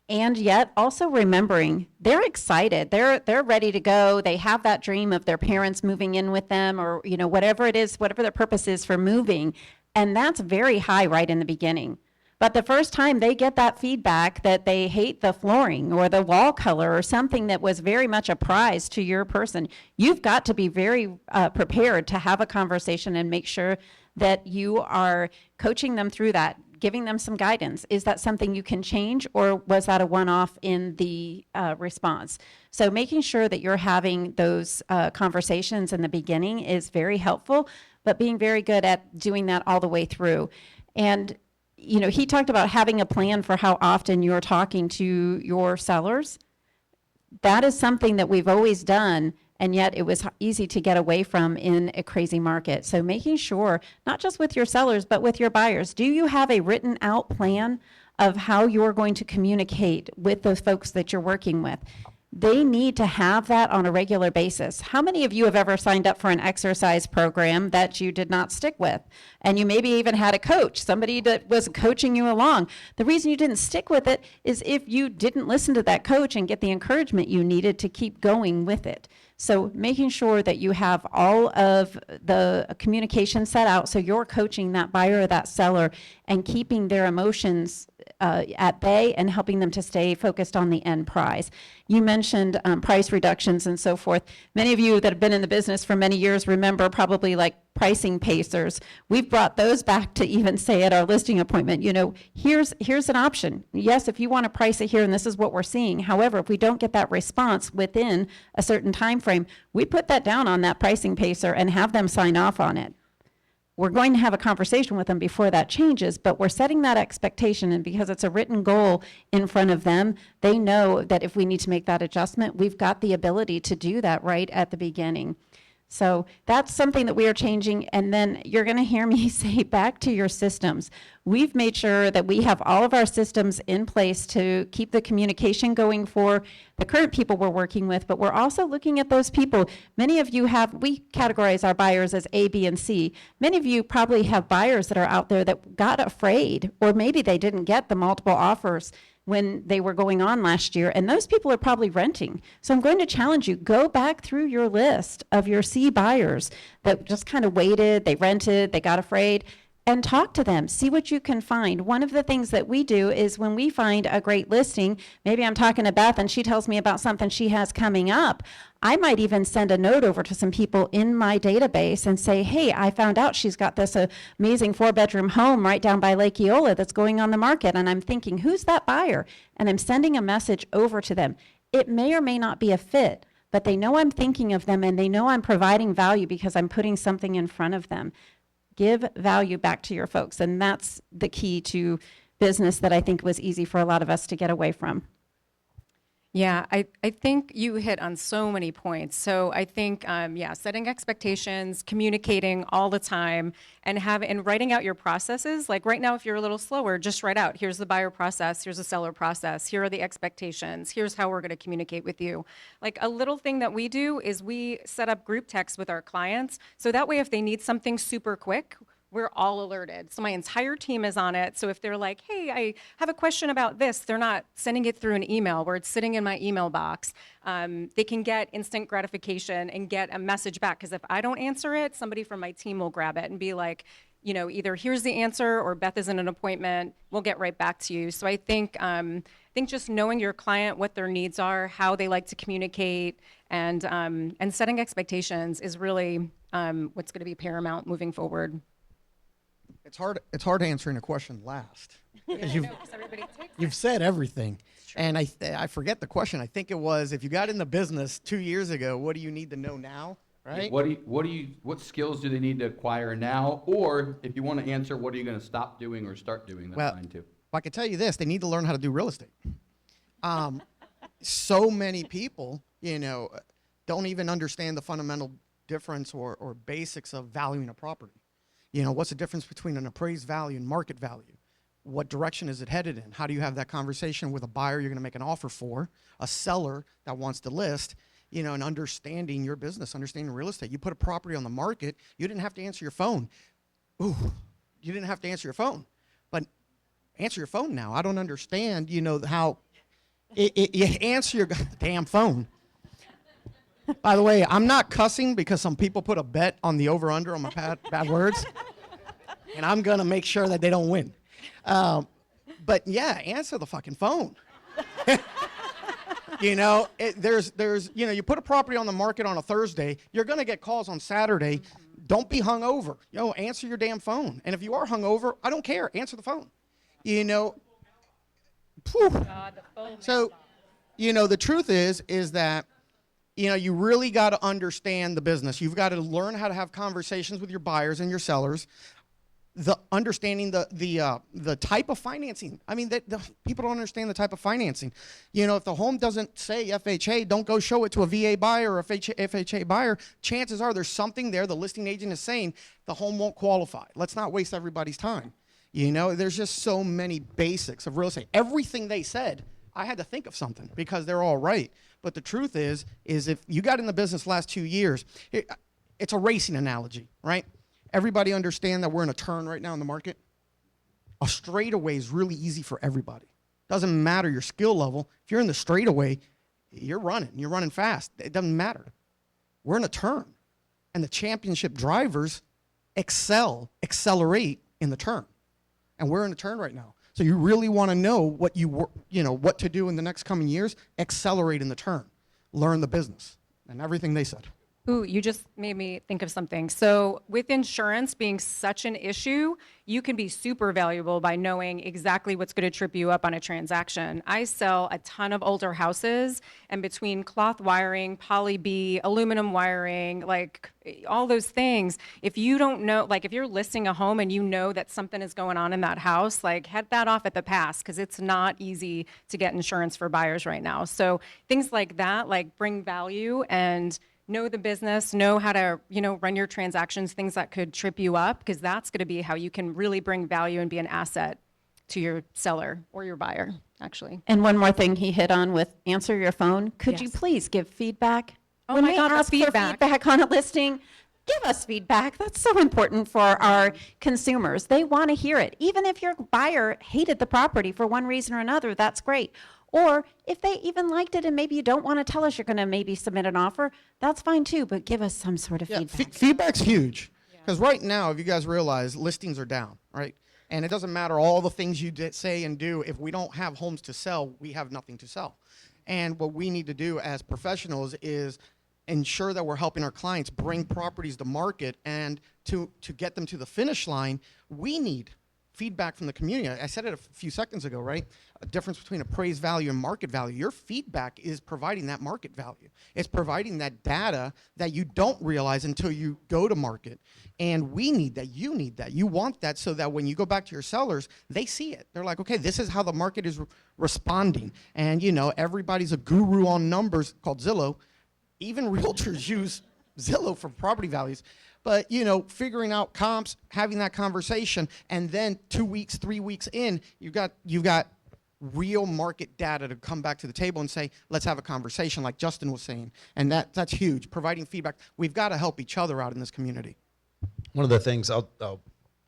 and yet also remembering they're excited. They're ready to go. They have that dream of their parents moving in with them, or whatever it is, whatever their purpose is for moving. And that's very high right in the beginning. But the first time they get that feedback that they hate the flooring or the wall color or something that was very much a prize to your person, you've got to be very prepared to have a conversation and make sure that you are coaching them through that, giving them some guidance. Is that something you can change, or was that a one-off in the response? So making sure that you're having those conversations in the beginning is very helpful, but being very good at doing that all the way through. And he talked about having a plan for how often you're talking to your sellers. That is something that we've always done, and yet it was easy to get away from in a crazy market. So making sure, not just with your sellers, but with your buyers, do you have a written out plan of how you're going to communicate with those folks that you're working with? They need to have that on a regular basis. How many of you have ever signed up for an exercise program that you did not stick with? And you maybe even had a coach, somebody that was coaching you along. The reason you didn't stick with it is if you didn't listen to that coach and get the encouragement you needed to keep going with it. So making sure that you have all of the communication set out so you're coaching that buyer or that seller and keeping their emotions at bay and helping them to stay focused on the end prize. You mentioned price reductions and so forth. Many of you that have been in the business for many years remember probably like pricing pacers. We've brought those back to even say at our listing appointment, here's an option. Yes, if you want to price it here and this is what we're seeing. However, if we don't get that response within a certain time frame, we put that down on that pricing pacer and have them sign off on it. We're going to have a conversation with them before that changes, but we're setting that expectation, and because it's a written goal in front of them, they know that if we need to make that adjustment, we've got the ability to do that right at the beginning. So that's something that we are changing, and then you're going to hear me say back to your systems. We've made sure that we have all of our systems in place to keep the communication going for the current people we're working with, but we're also looking at those people. Many of you we categorize our buyers as A, B, and C. Many of you probably have buyers that are out there that got afraid, or maybe they didn't get the multiple offers when they were going on last year, and those people are probably renting. So I'm going to challenge you, go back through your list of your C buyers that just kind of waited, they rented, they got afraid, and talk to them, see what you can find. One of the things that we do is when we find a great listing, maybe I'm talking to Beth and she tells me about something she has coming up, I might even send a note over to some people in my database and say, hey, I found out she's got this amazing 4-bedroom home right down by Lake Eola that's going on the market. And I'm thinking, who's that buyer? And I'm sending a message over to them. It may or may not be a fit, but they know I'm thinking of them and they know I'm providing value because I'm putting something in front of them. Give value back to your folks. And that's the key to business that I think was easy for a lot of us to get away from. Yeah, I think you hit on so many points. So I think, yeah, setting expectations, communicating all the time, and writing out your processes. Like right now, if you're a little slower, just write out, here's the buyer process, here's the seller process, here are the expectations, here's how we're going to communicate with you. Like a little thing that we do is we set up group texts with our clients. So that way, if they need something super quick, we're all alerted. So my entire team is on it. So if they're like, hey, I have a question about this, they're not sending it through an email where it's sitting in my email box. They can get instant gratification and get a message back. Because if I don't answer it, somebody from my team will grab it and be like, either here's the answer or Beth is in an appointment. We'll get right back to you. So I think just knowing your client, what their needs are, how they like to communicate, and setting expectations is really what's going to be paramount moving forward. It's hard answering a question last. You've said everything. And I forget the question. I think it was, if you got in the business 2 years ago, what do you need to know now? Right? What skills do they need to acquire now? Or if you want to answer, what are you going to stop doing or start doing? That's fine too. If I could tell you this, they need to learn how to do real estate. So many people, don't even understand the fundamental difference or basics of valuing a property. What's the difference between an appraised value and market value? What direction is it headed in? How do you have that conversation with a buyer you're going to make an offer for, a seller that wants to list, and understanding your business, understanding real estate. You put a property on the market, you didn't have to answer your phone. Ooh, you didn't have to answer your phone. But answer your phone now. I don't understand, how you answer your damn phone. By the way, I'm not cussing because some people put a bet on the over-under on my bad words. And I'm going to make sure that they don't win. But yeah, answer the fucking phone. You put a property on the market on a Thursday, you're going to get calls on Saturday. Don't be hungover. Answer your damn phone. And if you are hungover, I don't care. Answer the phone. So, the truth is that you really got to understand the business. You've got to learn how to have conversations with your buyers and your sellers. Understanding the type of financing. I mean, the people don't understand the type of financing. If the home doesn't say FHA, don't go show it to a VA buyer or a FHA buyer. Chances are there's something there the listing agent is saying the home won't qualify. Let's not waste everybody's time. There's just so many basics of real estate. Everything they said, I had to think of something because they're all right. But the truth is if you got in the business last 2 years, it's a racing analogy, right? Everybody understand that we're in a turn right now in the market? A straightaway is really easy for everybody. Doesn't matter your skill level. If you're in the straightaway, you're running fast. It doesn't matter. We're in a turn. And the championship drivers accelerate in the turn. And we're in a turn right now. So you really want to know what what to do in the next coming years, accelerate in the turn. Learn the business and everything they said. Ooh, you just made me think of something. So with insurance being such an issue, you can be super valuable by knowing exactly what's going to trip you up on a transaction. I sell a ton of older houses, and between cloth wiring, poly B, aluminum wiring, like all those things, if you don't know, like if you're listing a home and you know that something is going on in that house, like head that off at the pass because it's not easy to get insurance for buyers right now. So things like that, like bring value and know the business, know how to, run your transactions, things that could trip you up, because that's going to be how you can really bring value and be an asset to your seller or your buyer, actually. And one more thing he hit on with answer your phone. Could you Yes. please give feedback? Oh When my we God, the ask for feedback on a listing, give us feedback. That's so important for our consumers. They want to hear it. Even if your buyer hated the property for one reason or another, that's great. Or if they even liked it and maybe you don't want to tell us you're going to maybe submit an offer, that's fine too, but give us some sort of feedback. Feedback's huge. Because right now, if you guys realize, listings are down, right? And it doesn't matter all the things you say and do. If we don't have homes to sell, we have nothing to sell. And what we need to do as professionals is ensure that we're helping our clients bring properties to market, and to get them to the finish line, we need feedback from the community. I said it a few seconds ago, right? A difference between appraised value and market value. Your feedback is providing that market value. It's providing that data that you don't realize until you go to market. And we need that. You need that. You want that so that when you go back to your sellers, they see it. They're like, okay, this is how the market is responding. And, you know, everybody's a guru on numbers called Zillow. Even realtors use Zillow for property values. But, you know, figuring out comps, having that conversation, and then 2 weeks, 3 weeks in, you've got real market data to come back to the table and say, let's have a conversation, like Justin was saying. And that's huge, providing feedback. We've got to help each other out in this community. One of the things, I'll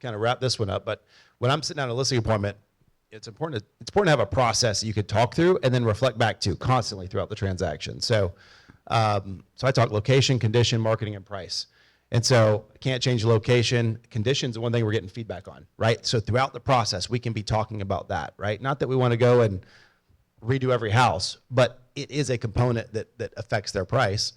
kind of wrap this one up, but when I'm sitting down at a listing appointment, it's important to have a process that you could talk through and then reflect back to constantly throughout the transaction. So I talk location, condition, marketing, and price. And so I can't change the location. Conditions are one thing we're getting feedback on, right? So throughout the process, we can be talking about that, right? Not that we want to go and redo every house, but it is a component that affects their price.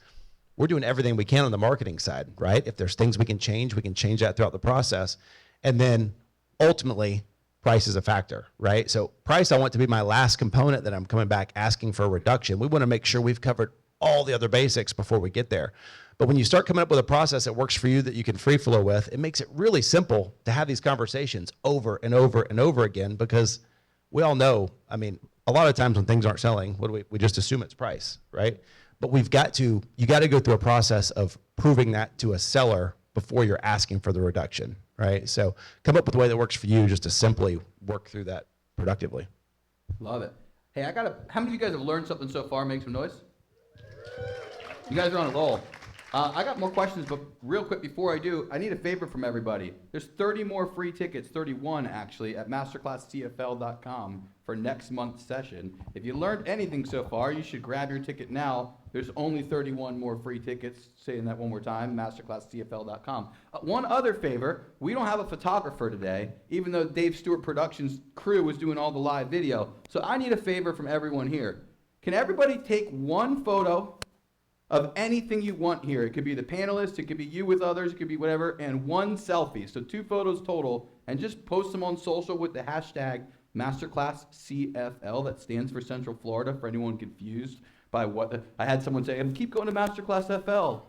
We're doing everything we can on the marketing side, right? If there's things we can change that throughout the process. And then ultimately, price is a factor, right? So price, I want to be my last component that I'm coming back asking for a reduction. We want to make sure we've covered all the other basics before we get there. But when you start coming up with a process that works for you that you can free flow with, it makes it really simple to have these conversations over and over and over again, because we all know, I mean, a lot of times when things aren't selling, what do we just assume it's price, right? But you got to go through a process of proving that to a seller before you're asking for the reduction, right? So come up with a way that works for you just to simply work through that productively. Love it. Hey, how many of you guys have learned something so far? Make some noise. You guys are on a roll. I got more questions, but real quick before I do, I need a favor from everybody. There's 30 more free tickets, 31 actually, at MasterclassCFL.com for next month's session. If you learned anything so far, you should grab your ticket now. There's only 31 more free tickets. Saying that one more time, MasterclassCFL.com. One other favor, we don't have a photographer today, even though DStewartProductions crew was doing all the live video. So I need a favor from everyone here. Can everybody take one photo of anything you want here? It could be the panelists, it could be you with others, it could be whatever, and one selfie. So 2 photos total, and just post them on social with the hashtag MasterclassCFL. That stands for Central Florida, for anyone confused by what I had someone say, keep going to MasterclassFL.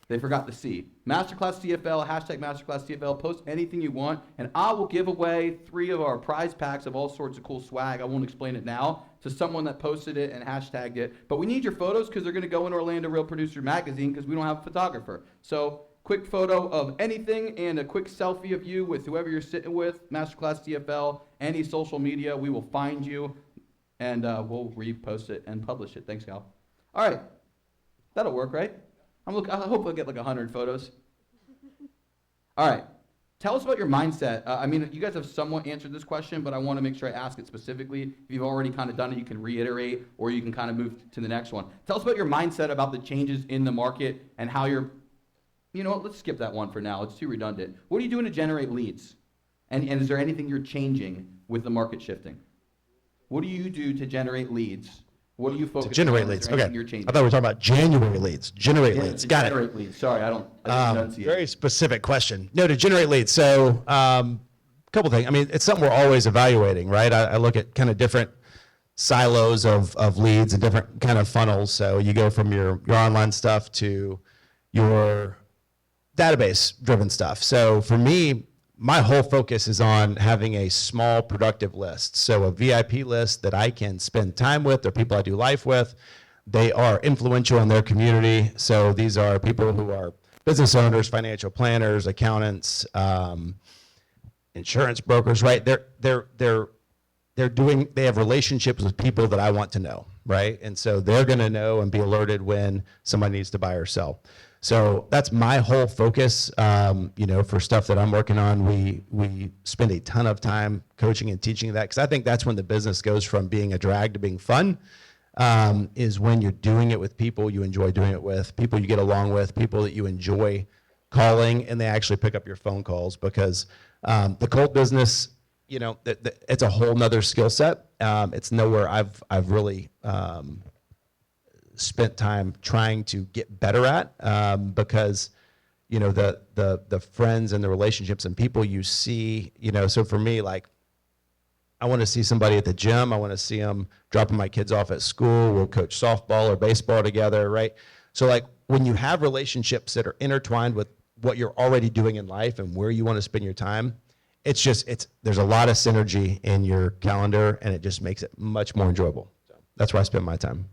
They forgot the C. MasterclassCFL, hashtag MasterclassCFL. Post anything you want, and I will give away 3 of our prize packs of all sorts of cool swag. I won't explain it now, to someone that posted it and hashtagged it. But we need your photos because they're going to go in Orlando Real Producer Magazine because we don't have a photographer. So quick photo of anything and a quick selfie of you with whoever you're sitting with, MasterclassCFL, any social media. We will find you, and we'll repost it and publish it. Thanks, Cal. All right. That'll work, right? I hope I'll get like 100 photos. All right. Tell us about your mindset. I mean, you guys have somewhat answered this question, but I want to make sure I ask it specifically. If you've already kind of done it, you can reiterate, or you can kind of move to the next one. Tell us about your mindset about the changes in the market and how you're, you know what, let's skip that one for now. It's too redundant. What are you doing to generate leads? And is there anything you're changing with the market shifting? What do you do to generate leads? What do you focus on? To generate leads. Okay. You're changing? I thought we were talking about January leads. Generate leads. Got it. Generate leads. Sorry, I didn't enunciate. Very specific question. No, to generate leads. So a couple things. I mean, it's something we're always evaluating, right? I look at kind of different silos of leads and different kind of funnels. So you go from your online stuff to your database driven stuff. So for me, my whole focus is on having a small productive list. So a VIP list that I can spend time with. They're people I do life with. They are influential in their community. So these are people who are business owners, financial planners, accountants, insurance brokers, right? They have relationships with people that I want to know, right? And so they're going to know and be alerted when somebody needs to buy or sell. So that's my whole focus. For stuff that I'm working on, we spend a ton of time coaching and teaching that, because I think that's when the business goes from being a drag to being fun, is when you're doing it with people you enjoy doing it with, people you get along with, people that you enjoy calling, and they actually pick up your phone calls, because the cold business, it's a whole nother skill set. It's nowhere I've really spent time trying to get better at, because you know, the friends and the relationships and people you see, you know. So for me, like, I want to see somebody at the gym. I want to see them dropping my kids off at school. We'll coach softball or baseball together, right? So like when you have relationships that are intertwined with what you're already doing in life and where you want to spend your time, there's a lot of synergy in your calendar, and it just makes it much more enjoyable. So that's where I spend my time.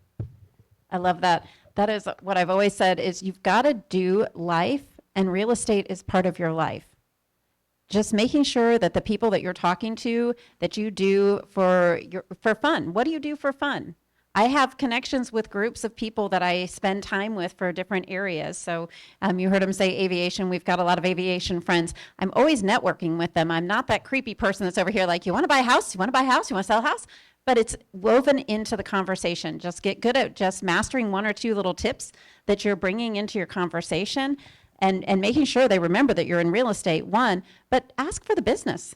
I love that. That is what I've always said is you've got to do life, and real estate is part of your life. Just making sure that the people that you're talking to, that you do for fun. What do you do for fun? I have connections with groups of people that I spend time with for different areas. So you heard him say aviation. We've got a lot of aviation friends. I'm always networking with them. I'm not that creepy person that's over here like, you want to buy a house? You want to buy a house? You want to sell a house? But it's woven into the conversation. Just get good at just mastering one or two little tips that you're bringing into your conversation, and making sure they remember that you're in real estate, one, but ask for the business.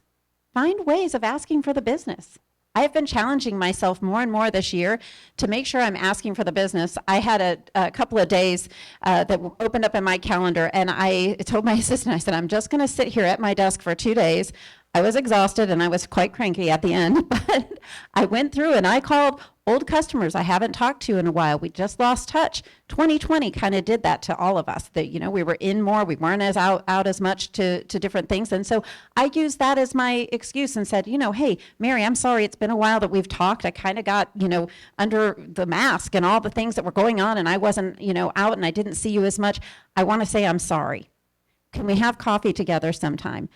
Find ways of asking for the business. I have been challenging myself more and more this year to make sure I'm asking for the business. I had a couple of days that opened up in my calendar, and I told my assistant, I said, I'm just gonna sit here at my desk for 2 days. I was exhausted and I was quite cranky at the end, but I went through and I called old customers I haven't talked to in a while. We just lost touch. 2020 kind of did that to all of us, that, you know, we were in more, we weren't as out as much to different things. And so I used that as my excuse and said, you know, hey, Mary, I'm sorry, it's been a while that we've talked. I kind of got, you know, under the mask and all the things that were going on, and I wasn't, you know, out, and I didn't see you as much. I want to say I'm sorry. Can we have coffee together sometime?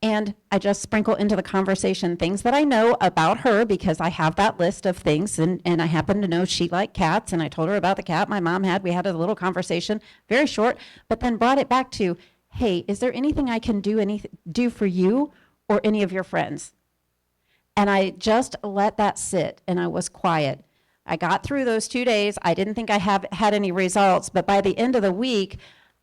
And I just sprinkle into the conversation things that I know about her, because I have that list of things, and I happen to know she liked cats, and I told her about the cat my mom had. We had a little conversation, very short, but then brought it back to, hey, is there anything I can do for you or any of your friends? And I just let that sit, and I was quiet. I got through those 2 days. I didn't think I had any results, but by the end of the week,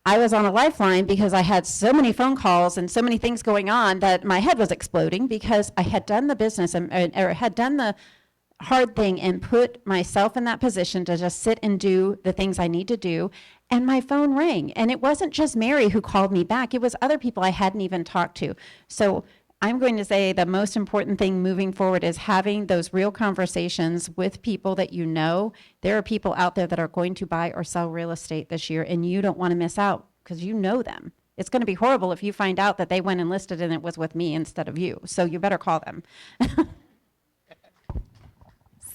I was on a lifeline because I had so many phone calls and so many things going on that my head was exploding, because I had done the business or had done the hard thing and put myself in that position to just sit and do the things I need to do. And my phone rang, and it wasn't just Mary who called me back. It was other people I hadn't even talked to. So I'm going to say the most important thing moving forward is having those real conversations with people that you know. There are people out there that are going to buy or sell real estate this year, and you don't want to miss out because you know them. It's going to be horrible if you find out that they went and listed and it was with me instead of you. So you better call them.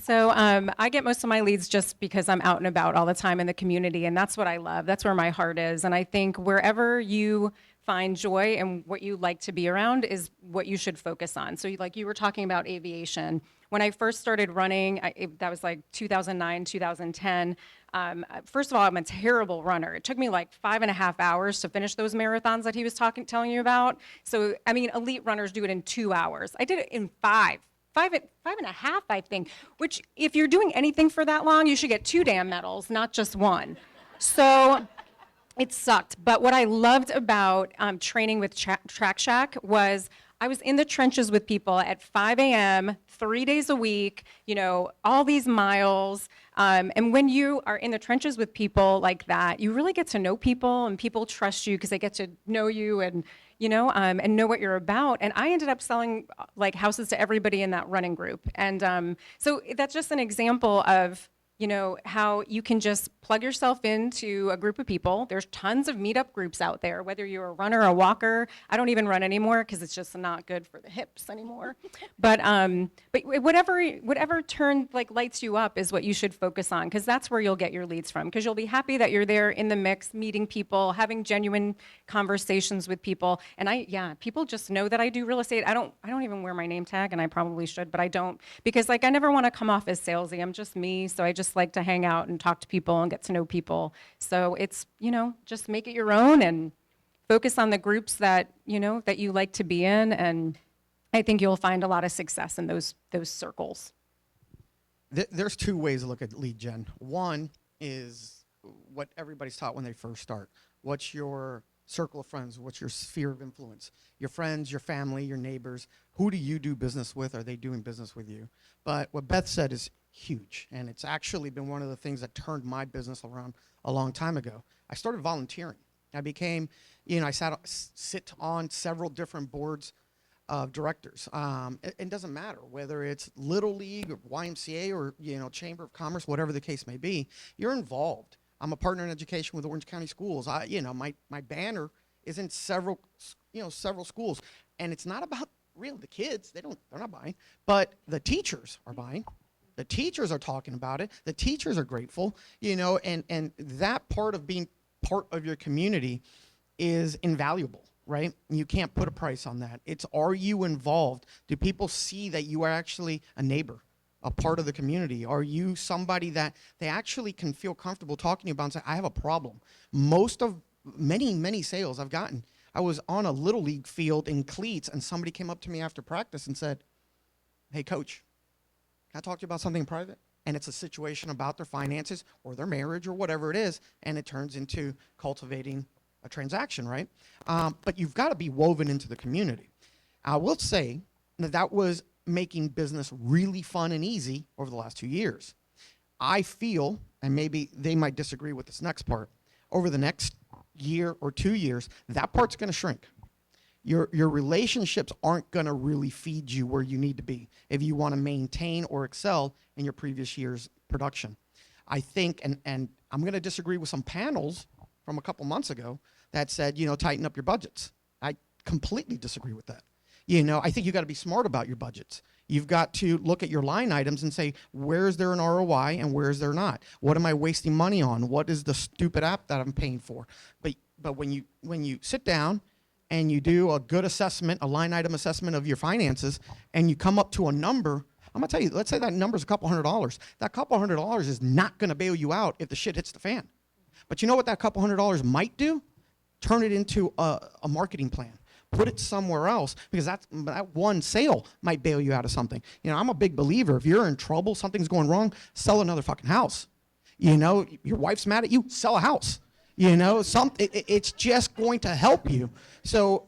So I get most of my leads just because I'm out and about all the time in the community, and that's what I love. That's where my heart is. And I think wherever you find joy and what you like to be around is what you should focus on. So like you were talking about aviation. When I first started running, that was like 2009, 2010. First of all, I'm a terrible runner. It took me like 5.5 hours to finish those marathons that he was telling you about. So, I mean, elite runners do it in 2 hours. I did it in 5.5, I think, which if you're doing anything for that long, you should get 2 damn medals, not just 1. So it sucked. But what I loved about training with Track Shack was I was in the trenches with people at 5 a.m., 3 days a week, you know, all these miles. And when you are in the trenches with people like that, you really get to know people, and people trust you because they get to know you and, you know, and know what you're about. And I ended up selling like houses to everybody in that running group. And so that's just an example of, you know, how you can just plug yourself into a group of people. There's tons of meetup groups out there, whether you're a runner or a walker. I don't even run anymore because it's just not good for the hips anymore. But whatever turn like lights you up is what you should focus on, because that's where you'll get your leads from, because you'll be happy that you're there in the mix, meeting people, having genuine conversations with people. And people just know that I do real estate. I don't even wear my name tag, and I probably should, but I don't, because like I never want to come off as salesy. I'm just me, so I just like to hang out and talk to people and get to know people. So it's, you know, just make it your own and focus on the groups that, you know, that you like to be in. And I think you'll find a lot of success in those circles. There's 2 ways to look at lead gen. One is what everybody's taught when they first start. What's your circle of friends? What's your sphere of influence? Your friends, your family, your neighbors. Who do you do business with? Are they doing business with you? But what Beth said is huge, and it's actually been one of the things that turned my business around a long time ago. I started volunteering. I became, I sit on several different boards of directors. It doesn't matter whether it's Little League or YMCA or, Chamber of Commerce, whatever the case may be, you're involved. I'm a partner in education with Orange County Schools. My banner is in several schools, and it's not about really the kids. They're not buying, but the teachers are buying. The teachers are talking about it. The teachers are grateful, and that part of being part of your community is invaluable, right? You can't put a price on that. It's, are you involved? Do people see that you are actually a neighbor, a part of the community? Are you somebody that they actually can feel comfortable talking to you about and say, I have a problem? Many sales I've gotten, I was on a Little League field in cleats, and somebody came up to me after practice and said, hey, coach, can I talk to you about something in private? And it's a situation about their finances or their marriage or whatever it is, and it turns into cultivating a transaction, right? But you've got to be woven into the community. I will say that was making business really fun and easy over the last 2 years. I feel, and maybe they might disagree with this next part, over the next year or 2 years, that part's going to shrink. Your relationships aren't going to really feed you where you need to be if you want to maintain or excel in your previous year's production. I think, and I'm going to disagree with some panels from a couple months ago that said, tighten up your budgets. I completely disagree with that. I think you got to be smart about your budgets. You've got to look at your line items and say, where is there an ROI and where is there not? What am I wasting money on? What is the stupid app that I'm paying for? But when you sit down and you do a good assessment, a line item assessment of your finances, and you come up to a number, I'm gonna tell you, let's say that number's $200. That $200 is not gonna bail you out if the shit hits the fan. But you know what that $200 might do? Turn it into a marketing plan. Put it somewhere else, because that one sale might bail you out of something. I'm a big believer. If you're in trouble, something's going wrong, sell another fucking house. Your wife's mad at you, sell a house. It's just going to help you. So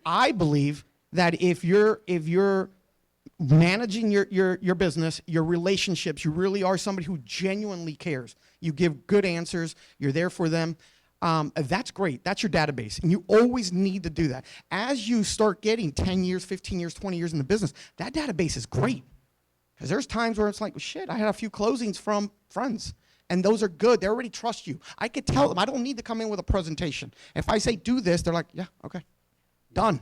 I believe that if you're managing your business, your relationships, you really are somebody who genuinely cares. You give good answers. You're there for them. That's great. That's your database. And you always need to do that. As you start getting 10 years, 15 years, 20 years in the business, that database is great. Because there's times where it's like, well, shit, I had a few closings from friends. And those are good. They already trust you. I could tell them. I don't need to come in with a presentation. If I say do this, they're like, yeah, okay, done.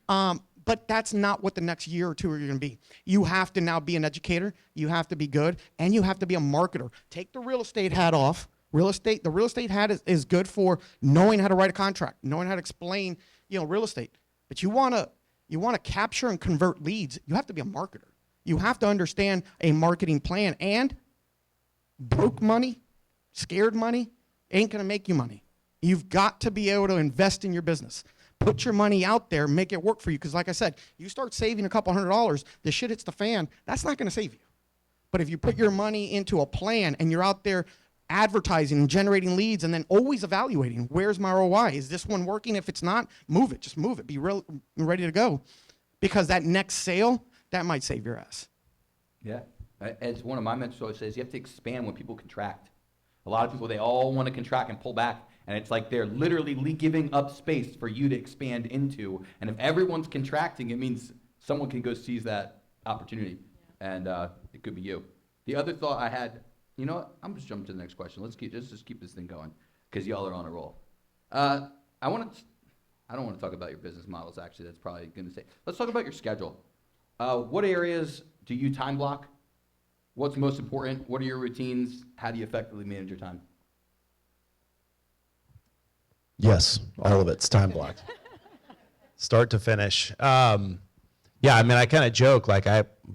But that's not what the next year or two are going to be. You have to now be an educator. You have to be good. And you have to be a marketer. Take the real estate hat off. The real estate hat is good for knowing how to write a contract, knowing how to explain, real estate. But you want to capture and convert leads. You have to be a marketer. You have to understand a marketing plan. And broke money, scared money, ain't going to make you money. You've got to be able to invest in your business. Put your money out there, make it work for you. Because like I said, you start saving a couple $100, the shit hits the fan, that's not going to save you. But if you put your money into a plan and you're out there advertising and generating leads and then always evaluating, where's my ROI? Is this one working? If it's not, move it. Just move it. Be ready to go. Because that next sale, that might save your ass. Yeah. As one of my mentors always says, you have to expand when people contract. A lot of people, they all want to contract and pull back, and it's like they're literally giving up space for you to expand into. And if everyone's contracting, it means someone can go seize that opportunity, and it could be you. The other thought I had, what? I'm just jumping to the next question. Let's just keep this thing going, because y'all are on a roll. I don't want to talk about your business models, actually. That's probably going to say. Let's talk about your schedule. What areas do you time block? What's most important? What are your routines? How do you effectively manage your time? Yes, all of it's time blocked. Start to finish. I I kind of joke, like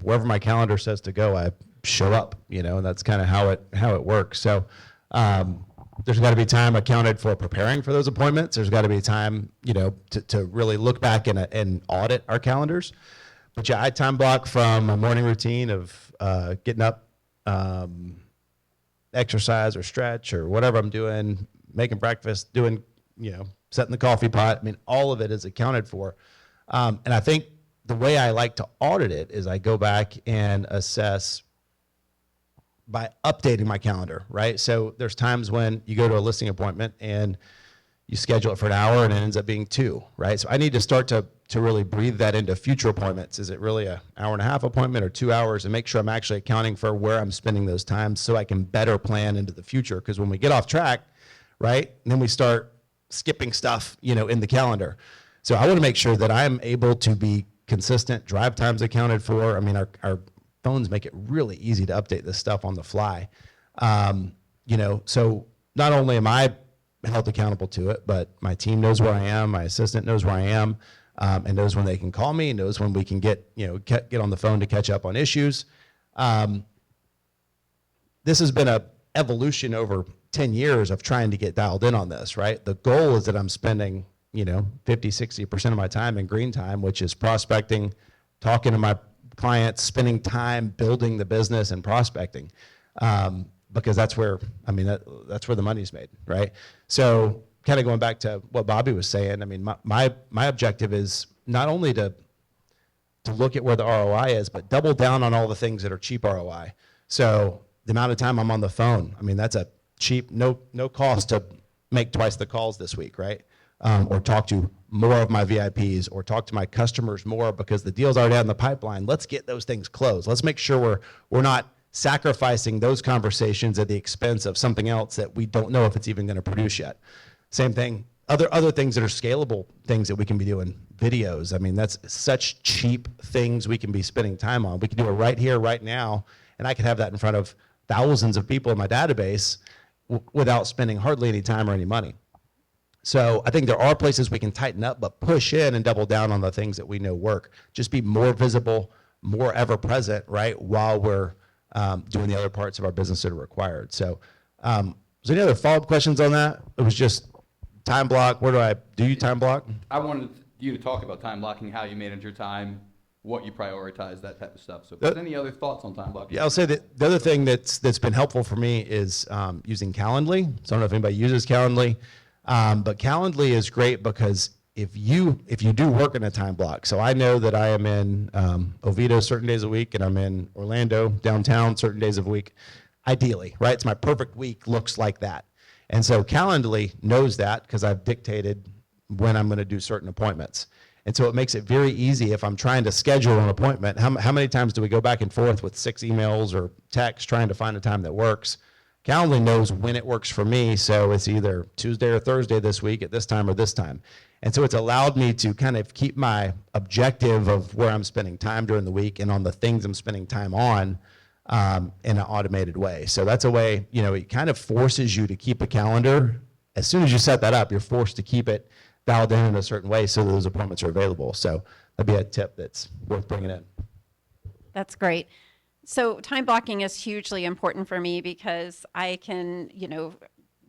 wherever my calendar says to go, I show up, and that's kind of how it works. So there's got to be time accounted for preparing for those appointments. There's got to be time, to really look back and audit our calendars. But yeah, I time block from a morning routine of getting up, exercise or stretch or whatever I'm doing, making breakfast, doing, setting the coffee pot. All of it is accounted for. And I think the way I like to audit it is I go back and assess by updating my calendar, right? So there's times when you go to a listing appointment and you schedule it for an hour and it ends up being 2, right? So I need to start to really breathe that into future appointments. Is it really an hour and a half appointment or 2 hours, and make sure I'm actually accounting for where I'm spending those times so I can better plan into the future. Because when we get off track, right, and then we start skipping stuff, in the calendar. So I want to make sure that I'm able to be consistent, drive times accounted for. I mean, our phones make it really easy to update this stuff on the fly. So not only am I held accountable to it, but my team knows where I am, my assistant knows where I am, and knows when they can call me, knows when we can get on the phone to catch up on issues. This has been a evolution over 10 years of trying to get dialed in on this, right? The goal is that I'm spending, 50, 60% of my time in green time, which is prospecting, talking to my clients, spending time building the business and prospecting. Because that's where, that's where the money's made, right? So kind of going back to what Bobby was saying, my objective is not only to look at where the ROI is, but double down on all the things that are cheap ROI. So the amount of time I'm on the phone, that's a cheap, no cost to make twice the calls this week, right? Or talk to more of my VIPs, or talk to my customers more because the deal's already out in the pipeline. Let's get those things closed. Let's make sure we're not sacrificing those conversations at the expense of something else that we don't know if it's even going to produce yet. Same thing, other things that are scalable things that we can be doing, videos. That's such cheap things we can be spending time on. We can do it right here, right now, and I could have that in front of thousands of people in my database without spending hardly any time or any money. So I think there are places we can tighten up, but push in and double down on the things that we know work. Just be more visible, more ever present, right, while we're doing the other parts of our business that are required. So is there any other follow-up questions on that? It was just time block. Where do you time block? I wanted you to talk about time blocking, how you manage your time, what you prioritize, that type of stuff. So if there's any other thoughts on time blocking? Yeah, I'll say that the other thing that's been helpful for me is using Calendly. So I don't know if anybody uses Calendly, but Calendly is great because if you do work in a time block, so I know that I am in Oviedo certain days a week, and I'm in Orlando downtown certain days of a week, ideally, right? It's my perfect week looks like that. And so Calendly knows that because I've dictated when I'm going to do certain appointments. And so it makes it very easy if I'm trying to schedule an appointment. How many times do we go back and forth with 6 emails or texts trying to find a time that works? Calendly knows when it works for me, so it's either Tuesday or Thursday this week at this time or this time. And so it's allowed me to kind of keep my objective of where I'm spending time during the week and on the things I'm spending time on in an automated way. So that's a way, it kind of forces you to keep a calendar. As soon as you set that up, you're forced to keep it dialed in a certain way so those appointments are available. So that'd be a tip that's worth bringing in. That's great. So time blocking is hugely important for me because I can,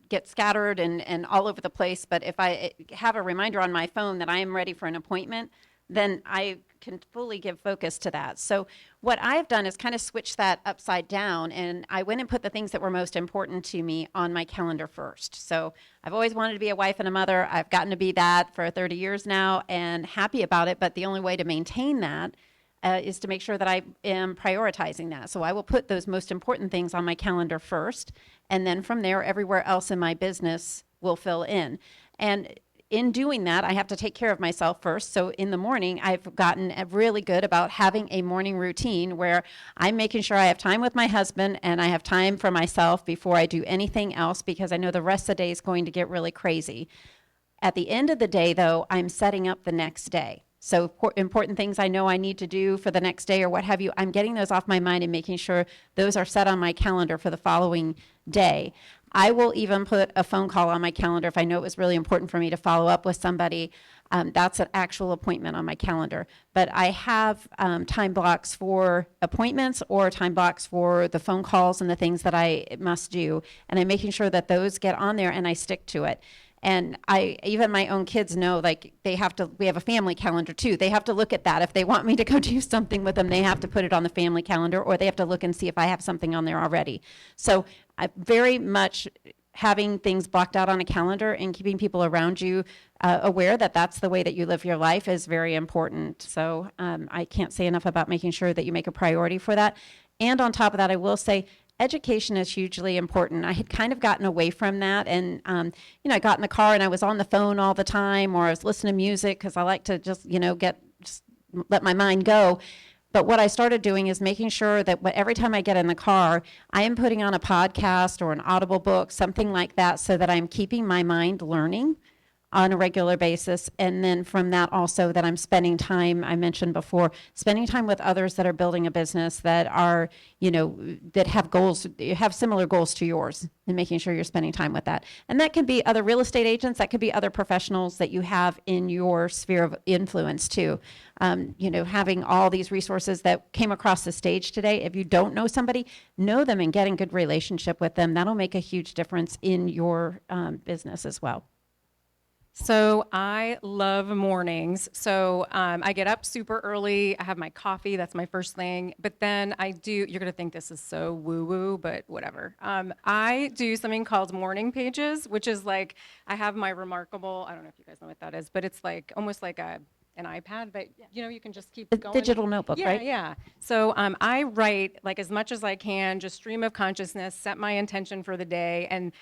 get scattered and all over the place. But if I have a reminder on my phone that I am ready for an appointment, then I can fully give focus to that. So what I've done is kind of switch that upside down, and I went and put the things that were most important to me on my calendar first. So I've always wanted to be a wife and a mother. I've gotten to be that for 30 years now and happy about it. But the only way to maintain that is to make sure that I am prioritizing that. So I will put those most important things on my calendar first, and then from there, everywhere else in my business will fill in. And in doing that, I have to take care of myself first. So in the morning, I've gotten really good about having a morning routine where I'm making sure I have time with my husband and I have time for myself before I do anything else, because I know the rest of the day is going to get really crazy. At the end of the day, though, I'm setting up the next day. So important things I know I need to do for the next day or what have you, I'm getting those off my mind and making sure those are set on my calendar for the following day. I will even put a phone call on my calendar if I know it was really important for me to follow up with somebody. That's an actual appointment on my calendar. But I have time blocks for appointments or time blocks for the phone calls and the things that I must do. And I'm making sure that those get on there and I stick to it. And even my own kids know, like, we have a family calendar too. They have to look at that. If they want me to go do something with them, they have to put it on the family calendar, or they have to look and see if I have something on there already. So I very much having things blocked out on a calendar and keeping people around you aware that that's the way that you live your life is very important. So I can't say enough about making sure that you make a priority for that. And on top of that, I will say, education is hugely important. I had kind of gotten away from that, and I got in the car and I was on the phone all the time, or I was listening to music because I like to just let my mind go. But what I started doing is making sure that every time I get in the car, I am putting on a podcast or an Audible book, something like that, so that I'm keeping my mind learning on a regular basis. And then from that also that I'm spending time, I mentioned before, spending time with others that are building a business that are, that have goals, have similar goals to yours, and making sure you're spending time with that. And that could be other real estate agents, that could be other professionals that you have in your sphere of influence too. Having all these resources that came across the stage today, if you don't know somebody, know them and get in good relationship with them. That'll make a huge difference in your business as well. So I love mornings. So I get up super early. I have my coffee. That's my first thing. But then you're going to think this is so woo-woo, but whatever. I do something called morning pages, which is like, I have my remarkable, I don't know if you guys know what that is, but it's like almost like an iPad that, you can just keep going. Digital notebook, right? Yeah. So I write like as much as I can, just stream of consciousness, set my intention for the day. And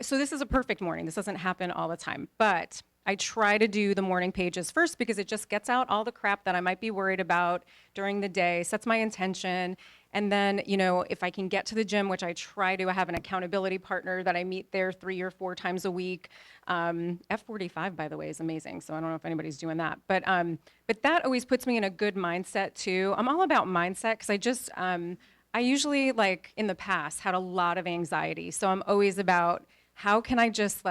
so this is a perfect morning. This doesn't happen all the time, but I try to do the morning pages first because it just gets out all the crap that I might be worried about during the day, sets my intention. And then, if I can get to the gym, which I try to, I have an accountability partner that I meet there 3 or 4 times a week. F45, by the way, is amazing. So I don't know if anybody's doing that. But that always puts me in a good mindset too. I'm all about mindset because I usually, like in the past, had a lot of anxiety. So I'm always about how can I just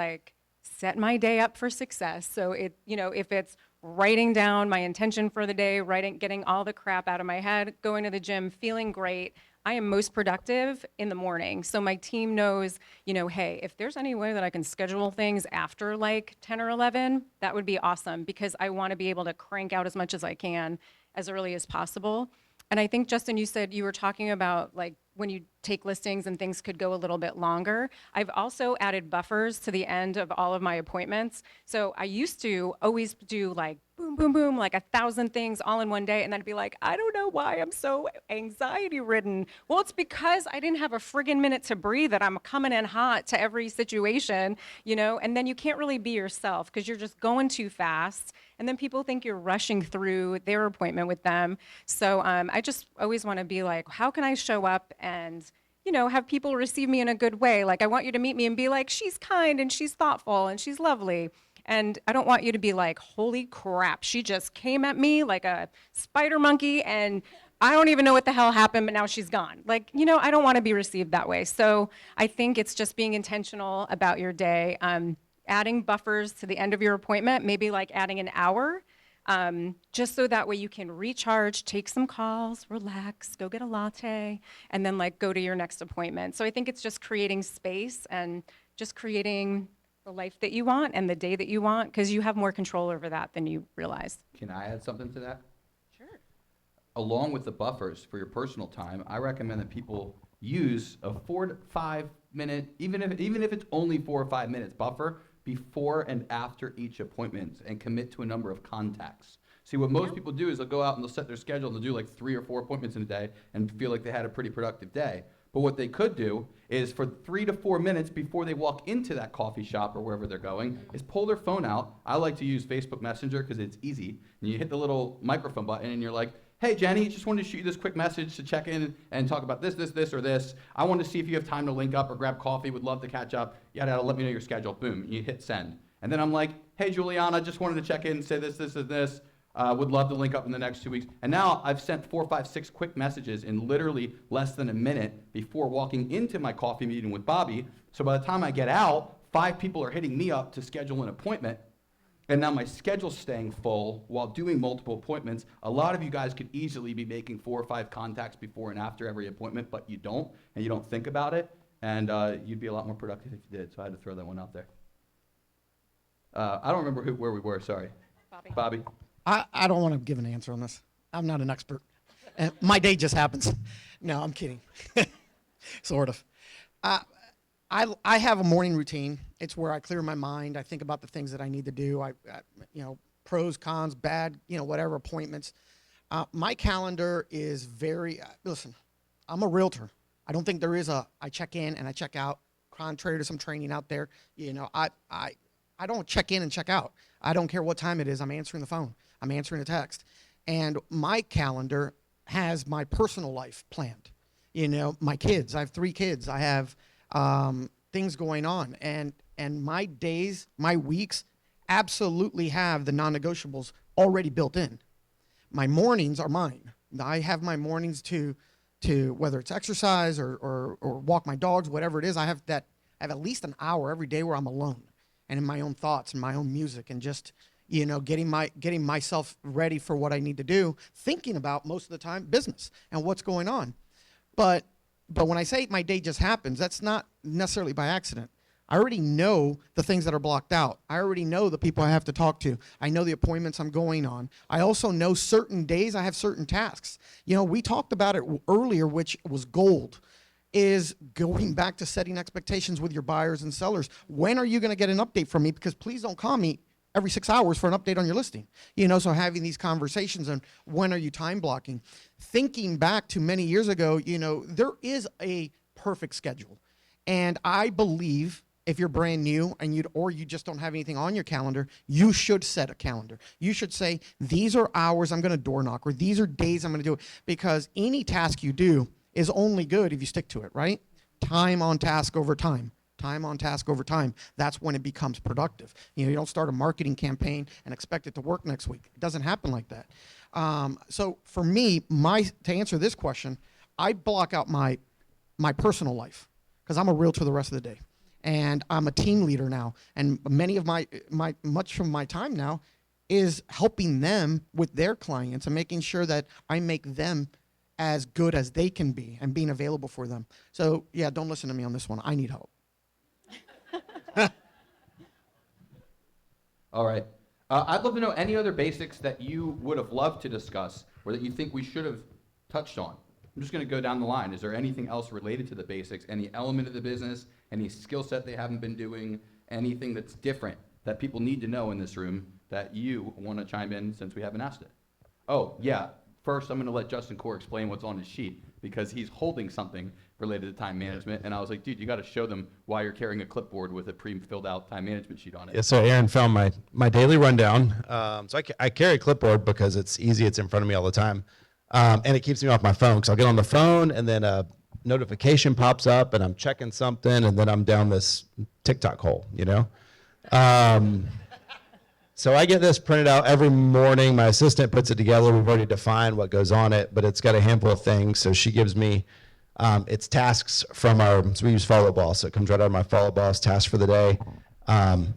set my day up for success. So if it's writing down my intention for the day, getting all the crap out of my head, going to the gym, feeling great, I am most productive in the morning. So my team knows, hey, if there's any way that I can schedule things after 10 or 11, that would be awesome because I want to be able to crank out as much as I can as early as possible. And I think, Justin, you said you were talking about when you take listings and things could go a little bit longer. I've also added buffers to the end of all of my appointments. So I used to always do boom, boom, boom, 1,000 things all in one day. And then I'd be like, I don't know why I'm so anxiety ridden. Well, it's because I didn't have a friggin' minute to breathe, that I'm coming in hot to every situation, and then you can't really be yourself because you're just going too fast. And then people think you're rushing through their appointment with them. So I just always want to be like, how can I show up and, have people receive me in a good way? I want you to meet me and be like, she's kind and she's thoughtful and she's lovely. And I don't want you to be like, holy crap, she just came at me like a spider monkey and I don't even know what the hell happened, but now she's gone. I don't want to be received that way. So I think it's just being intentional about your day. Adding buffers to the end of your appointment, maybe adding an hour, just so that way you can recharge, take some calls, relax, go get a latte, and then go to your next appointment. So I think it's just creating space and just creating the life that you want and the day that you want, because you have more control over that than you realize. Can I add something to that? Sure. Along with the buffers for your personal time, I recommend that people use a 4 to 5 minute, even if it's only 4 or 5 minutes buffer before and after each appointment, and commit to a number of contacts. See, what most people do is they'll go out and they'll set their schedule and they'll do 3 or 4 appointments in a day and feel like they had a pretty productive day. But what they could do is for 3 to 4 minutes before they walk into that coffee shop or wherever they're going, is pull their phone out. I like to use Facebook Messenger because it's easy. And you hit the little microphone button and you're like, hey, Jenny, just wanted to shoot you this quick message to check in and talk about this, or this. I wanted to see if you have time to link up or grab coffee. Would love to catch up. Yada, let me know your schedule. Boom, you hit send. And then I'm like, hey, Juliana, just wanted to check in and say this, and this. Would love to link up in the next 2 weeks. And now I've sent 4, 5, 6 quick messages in literally less than a minute before walking into my coffee meeting with Bobby. So by the time I get out, 5 people are hitting me up to schedule an appointment. And now my schedule's staying full while doing multiple appointments. A lot of you guys could easily be making 4 or 5 contacts before and after every appointment, but you don't, and you don't think about it. And you'd be a lot more productive if you did. So I had to throw that one out there. I don't remember where we were, sorry. Bobby. I don't want to give an answer on this. I'm not an expert. And my day just happens. No, I'm kidding. Sort of. I have a morning routine. It's where I clear my mind. I think about the things that I need to do. Pros, cons, bad, whatever appointments. My calendar is very, listen, I'm a realtor. I don't think there is a I check in and I check out, contrary to some training out there. I don't check in and check out. I don't care what time it is. I'm answering the phone. I'm answering a text. And my calendar has my personal life planned. My kids. I have 3 kids. I have things going on. And my days, my weeks absolutely have the non-negotiables already built in. My mornings are mine. I have my mornings to whether it's exercise or walk my dogs, whatever it is. I have at least an hour every day where I'm alone and in my own thoughts and my own music and just getting myself ready for what I need to do, thinking about most of the time business and what's going on. But when I say my day just happens, that's not necessarily by accident. I already know the things that are blocked out. I already know the people I have to talk to. I know the appointments I'm going on. I also know certain days I have certain tasks. We talked about it earlier, which was gold, is going back to setting expectations with your buyers and sellers. When are you going to get an update from me? Because please don't call me every 6 hours for an update on your listing. So having these conversations and when are you time blocking? Thinking back to many years ago, there is a perfect schedule. And I believe if you're brand new and you just don't have anything on your calendar, you should set a calendar. You should say, these are hours I'm going to door knock, or these are days I'm going to do it. Because any task you do is only good if you stick to it, right? Time on task over time. Time on task over time. That's when it becomes productive. You don't start a marketing campaign and expect it to work next week. It doesn't happen like that. So for me, to answer this question, I block out my personal life because I'm a realtor the rest of the day. And I'm a team leader now. And many of much of my time now is helping them with their clients and making sure that I make them as good as they can be and being available for them. So yeah, don't listen to me on this one. I need help. All right. I'd love to know any other basics that you would have loved to discuss or that you think we should have touched on. I'm just going to go down the line. Is there anything else related to the basics, any element of the business, any skill set they haven't been doing, anything that's different that people need to know in this room that you want to chime in since we haven't asked it? Oh, yeah. First, I'm going to let Justin Core explain what's on his sheet because he's holding something related to time management. And I was like, dude, you got to show them why you're carrying a clipboard with a pre-filled out time management sheet on it. Yeah, so Aaron found my daily rundown. So I carry a clipboard because it's easy. It's in front of me all the time. And it keeps me off my phone because I'll get on the phone and then a notification pops up and I'm checking something and then I'm down this TikTok hole, So I get this printed out every morning. My assistant puts it together. We've already defined what goes on it, but it's got a handful of things. So she gives me it's tasks from so we use Follow Boss. So it comes right out of my Follow Boss tasks for the day.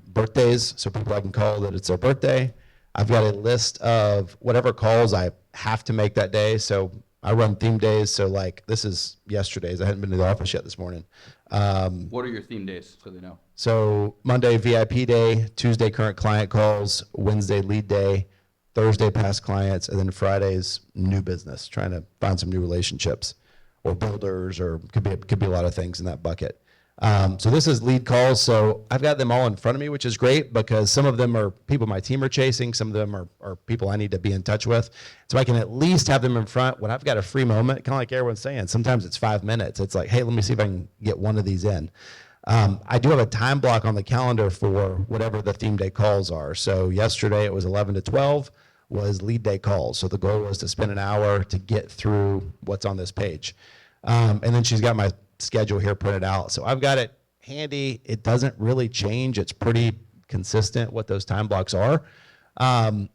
Birthdays, so people I can call that it's their birthday. I've got a list of whatever calls I have to make that day. So I run theme days. So like this is yesterday's. I hadn't been to the office yet this morning. What are your theme days so they know? So Monday, VIP day, Tuesday, current client calls, Wednesday, lead day, Thursday, past clients, and then Friday's new business, trying to find some new relationships or builders, or could be a lot of things in that bucket. So this is lead calls. So I've got them all in front of me, which is great because some of them are people my team are chasing. Some of them are people I need to be in touch with. So I can at least have them in front when I've got a free moment, kind of like everyone's saying. Sometimes it's 5 minutes. It's like, hey, let me see if I can get one of these in. I do have a time block on the calendar for whatever the theme day calls are. So yesterday it was 11 to 12 was lead day calls. So the goal was to spend an hour to get through what's on this page. And then she's got my schedule here printed out. So I've got it handy. It doesn't really change. It's pretty consistent what those time blocks are. And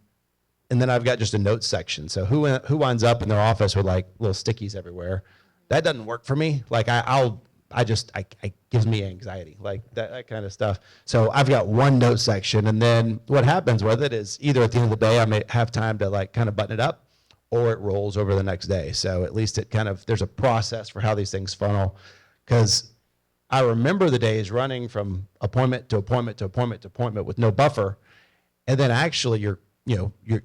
then I've got just a notes section. So who winds up in their office with like little stickies everywhere? That doesn't work for me. Like it gives me anxiety, like that kind of stuff. So I've got one note section, and then what happens with it is either at the end of the day I may have time to like kind of button it up, or it rolls over the next day. So at least there's a process for how these things funnel, because I remember the days running from appointment to appointment to appointment to appointment with no buffer, and then actually your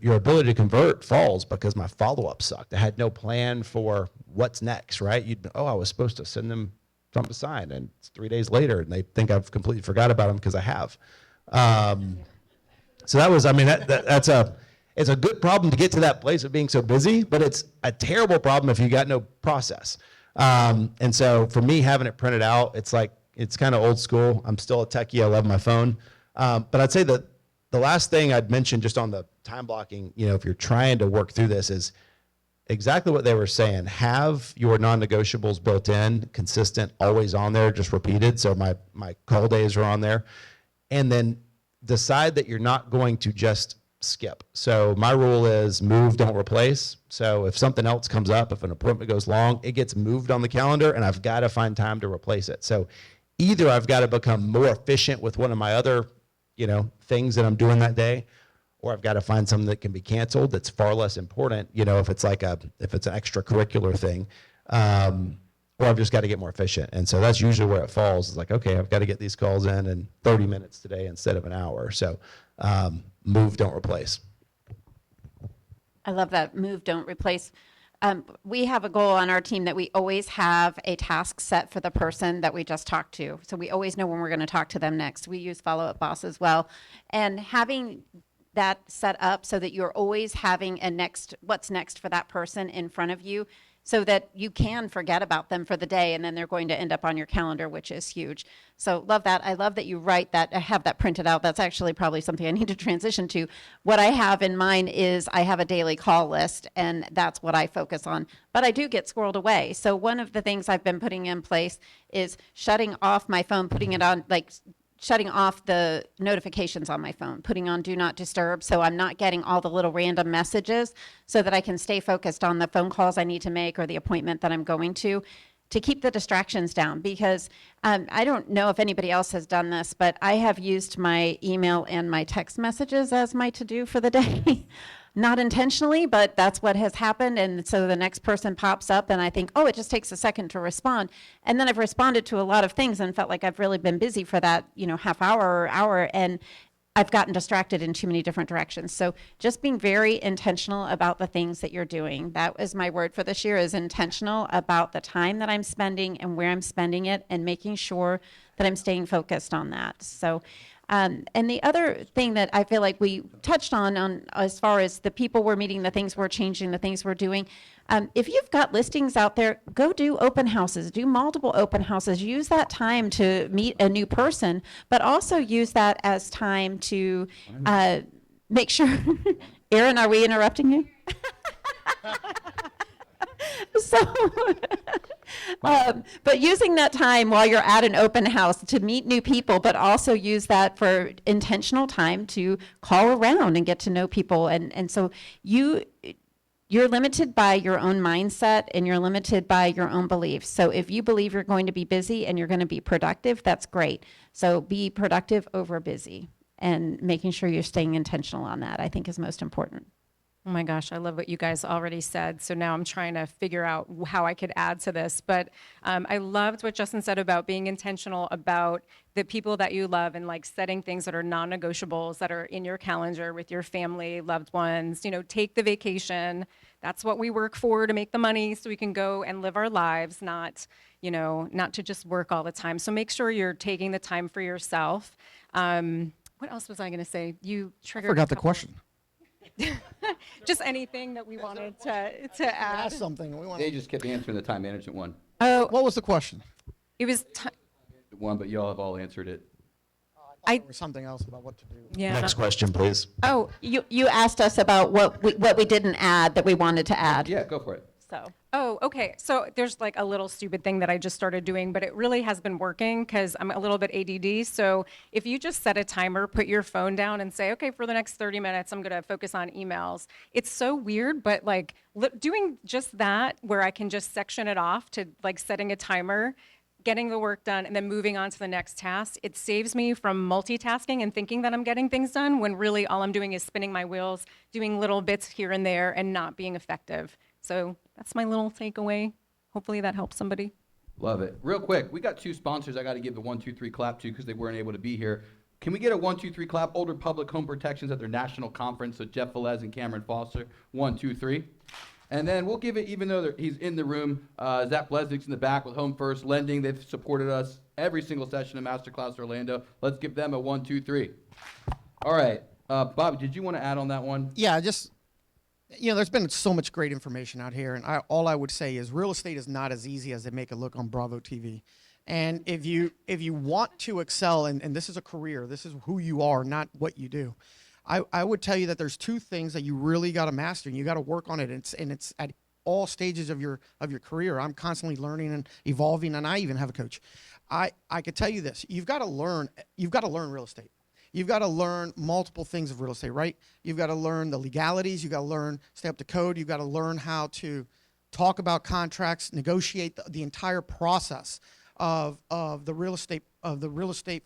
ability to convert falls because my follow-up sucked. I had no plan for what's next, right? I was supposed to send them something to sign, and it's 3 days later, and they think I've completely forgot about them because I have. So that was, it's a good problem to get to that place of being so busy, but it's a terrible problem if you got no process. And so for me, having it printed out, it's like, it's kind of old school. I'm still a techie. I love my phone. But I'd say that the last thing I'd mention just on the time blocking, if you're trying to work through this, is exactly what they were saying. Have your non-negotiables built in, consistent, always on there, just repeated. So my call days are on there. And then decide that you're not going to just skip. So my rule is move, don't replace. So if something else comes up, if an appointment goes long, it gets moved on the calendar and I've got to find time to replace it. So either I've got to become more efficient with one of my other, things that I'm doing that day, or I've got to find something that can be canceled that's far less important, if it's if it's an extracurricular thing, or I've just got to get more efficient. And so that's usually where it falls. It's like, okay, I've got to get these calls in 30 minutes today instead of an hour. So move, don't replace. I love that. Move, don't replace. We have a goal on our team that we always have a task set for the person that we just talked to. So we always know when we're going to talk to them next. We use Follow Up Boss as well. And having that set up so that you're always having what's next for that person in front of you, so that you can forget about them for the day and then they're going to end up on your calendar, which is huge. So love that. I love that you write that, have that printed out. That's actually probably something I need to transition to. What I have in mine is I have a daily call list, and that's what I focus on. But I do get squirreled away. So one of the things I've been putting in place is shutting off my phone, putting it on, shutting off the notifications on my phone, putting on do not disturb, so I'm not getting all the little random messages, so that I can stay focused on the phone calls I need to make or the appointment that I'm going to keep the distractions down. Because I don't know if anybody else has done this, but I have used my email and my text messages as my to-do for the day. Not intentionally, but that's what has happened. And so the next person pops up and I think, oh, it just takes a second to respond. And then I've responded to a lot of things and felt like I've really been busy for that, half hour or hour. And I've gotten distracted in too many different directions. So just being very intentional about the things that you're doing. That was my word for this year, is intentional about the time that I'm spending and where I'm spending it, and making sure that I'm staying focused on that. So and the other thing that I feel like we touched on as far as the people we're meeting, the things we're changing, the things we're doing, if you've got listings out there, go do open houses, do multiple open houses. Use that time to meet a new person, but also use that as time to make sure. Aaron, are we interrupting you? So, but using that time while you're at an open house to meet new people, but also use that for intentional time to call around and get to know people. And so you're limited by your own mindset, and you're limited by your own beliefs. So if you believe you're going to be busy and you're going to be productive, that's great. So be productive over busy, and making sure you're staying intentional on that, I think, is most important. Oh my gosh, I love what you guys already said. So now I'm trying to figure out how I could add to this. But I loved what Justin said about being intentional about the people that you love, and setting things that are non-negotiables that are in your calendar with your family, loved ones. Take the vacation. That's what we work for, to make the money so we can go and live our lives, not to just work all the time. So make sure you're taking the time for yourself. What else was I going to say? You triggered. I forgot the question. Just anything that we wanted to add. Ask something. They just kept answering the time management one. Oh, what was the question? It was One, but y'all have all answered it. There was something else about what to do. yeah. Next question, please. Oh, you asked us about what we didn't add that we wanted to add. Yeah, go for it. So. Oh, okay. So there's a little stupid thing that I just started doing, but it really has been working because I'm a little bit ADD. So if you just set a timer, put your phone down and say, okay, for the next 30 minutes, I'm going to focus on emails. It's so weird, but doing just that, where I can just section it off to setting a timer, getting the work done, and then moving on to the next task, it saves me from multitasking and thinking that I'm getting things done, when really all I'm doing is spinning my wheels, doing little bits here and there, and not being effective. So that's my little takeaway. Hopefully that helps somebody. Love it. Real quick, we got two sponsors I got to give the 1, 2, 3 clap to because they weren't able to be here. Can we get a 1, 2, 3 clap? Old Republic Home Protections at their national conference. So Jeff Velez and Cameron Foster. 1, 2, 3. And then we'll give it, even though he's in the room, Zach Blesnick's in the back with Home First Lending. They've supported us every single session of Masterclass Orlando. Let's give them a 1, 2, 3. All right. Bobby, did you want to add on that one? Yeah, just there's been so much great information out here, and all I would say is real estate is not as easy as they make it look on Bravo TV. And if you want to excel, and this is a career, this is who you are, not what you do, I would tell you that there's two things that you really got to master, and you got to work on it. And it's at all stages of your career. I'm constantly learning and evolving, and I even have a coach. I could tell you this: you've got to learn real estate. You've got to learn multiple things of real estate, right? You've got to learn the legalities. You've got to learn, stay up to code. You've got to learn how to talk about contracts, negotiate the entire process of the real estate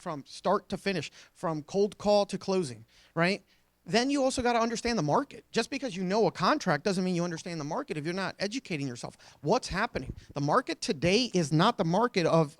from start to finish, from cold call to closing, right? Then you also got to understand the market. Just because you know a contract doesn't mean you understand the market if you're not educating yourself. What's happening? The market today is not the market of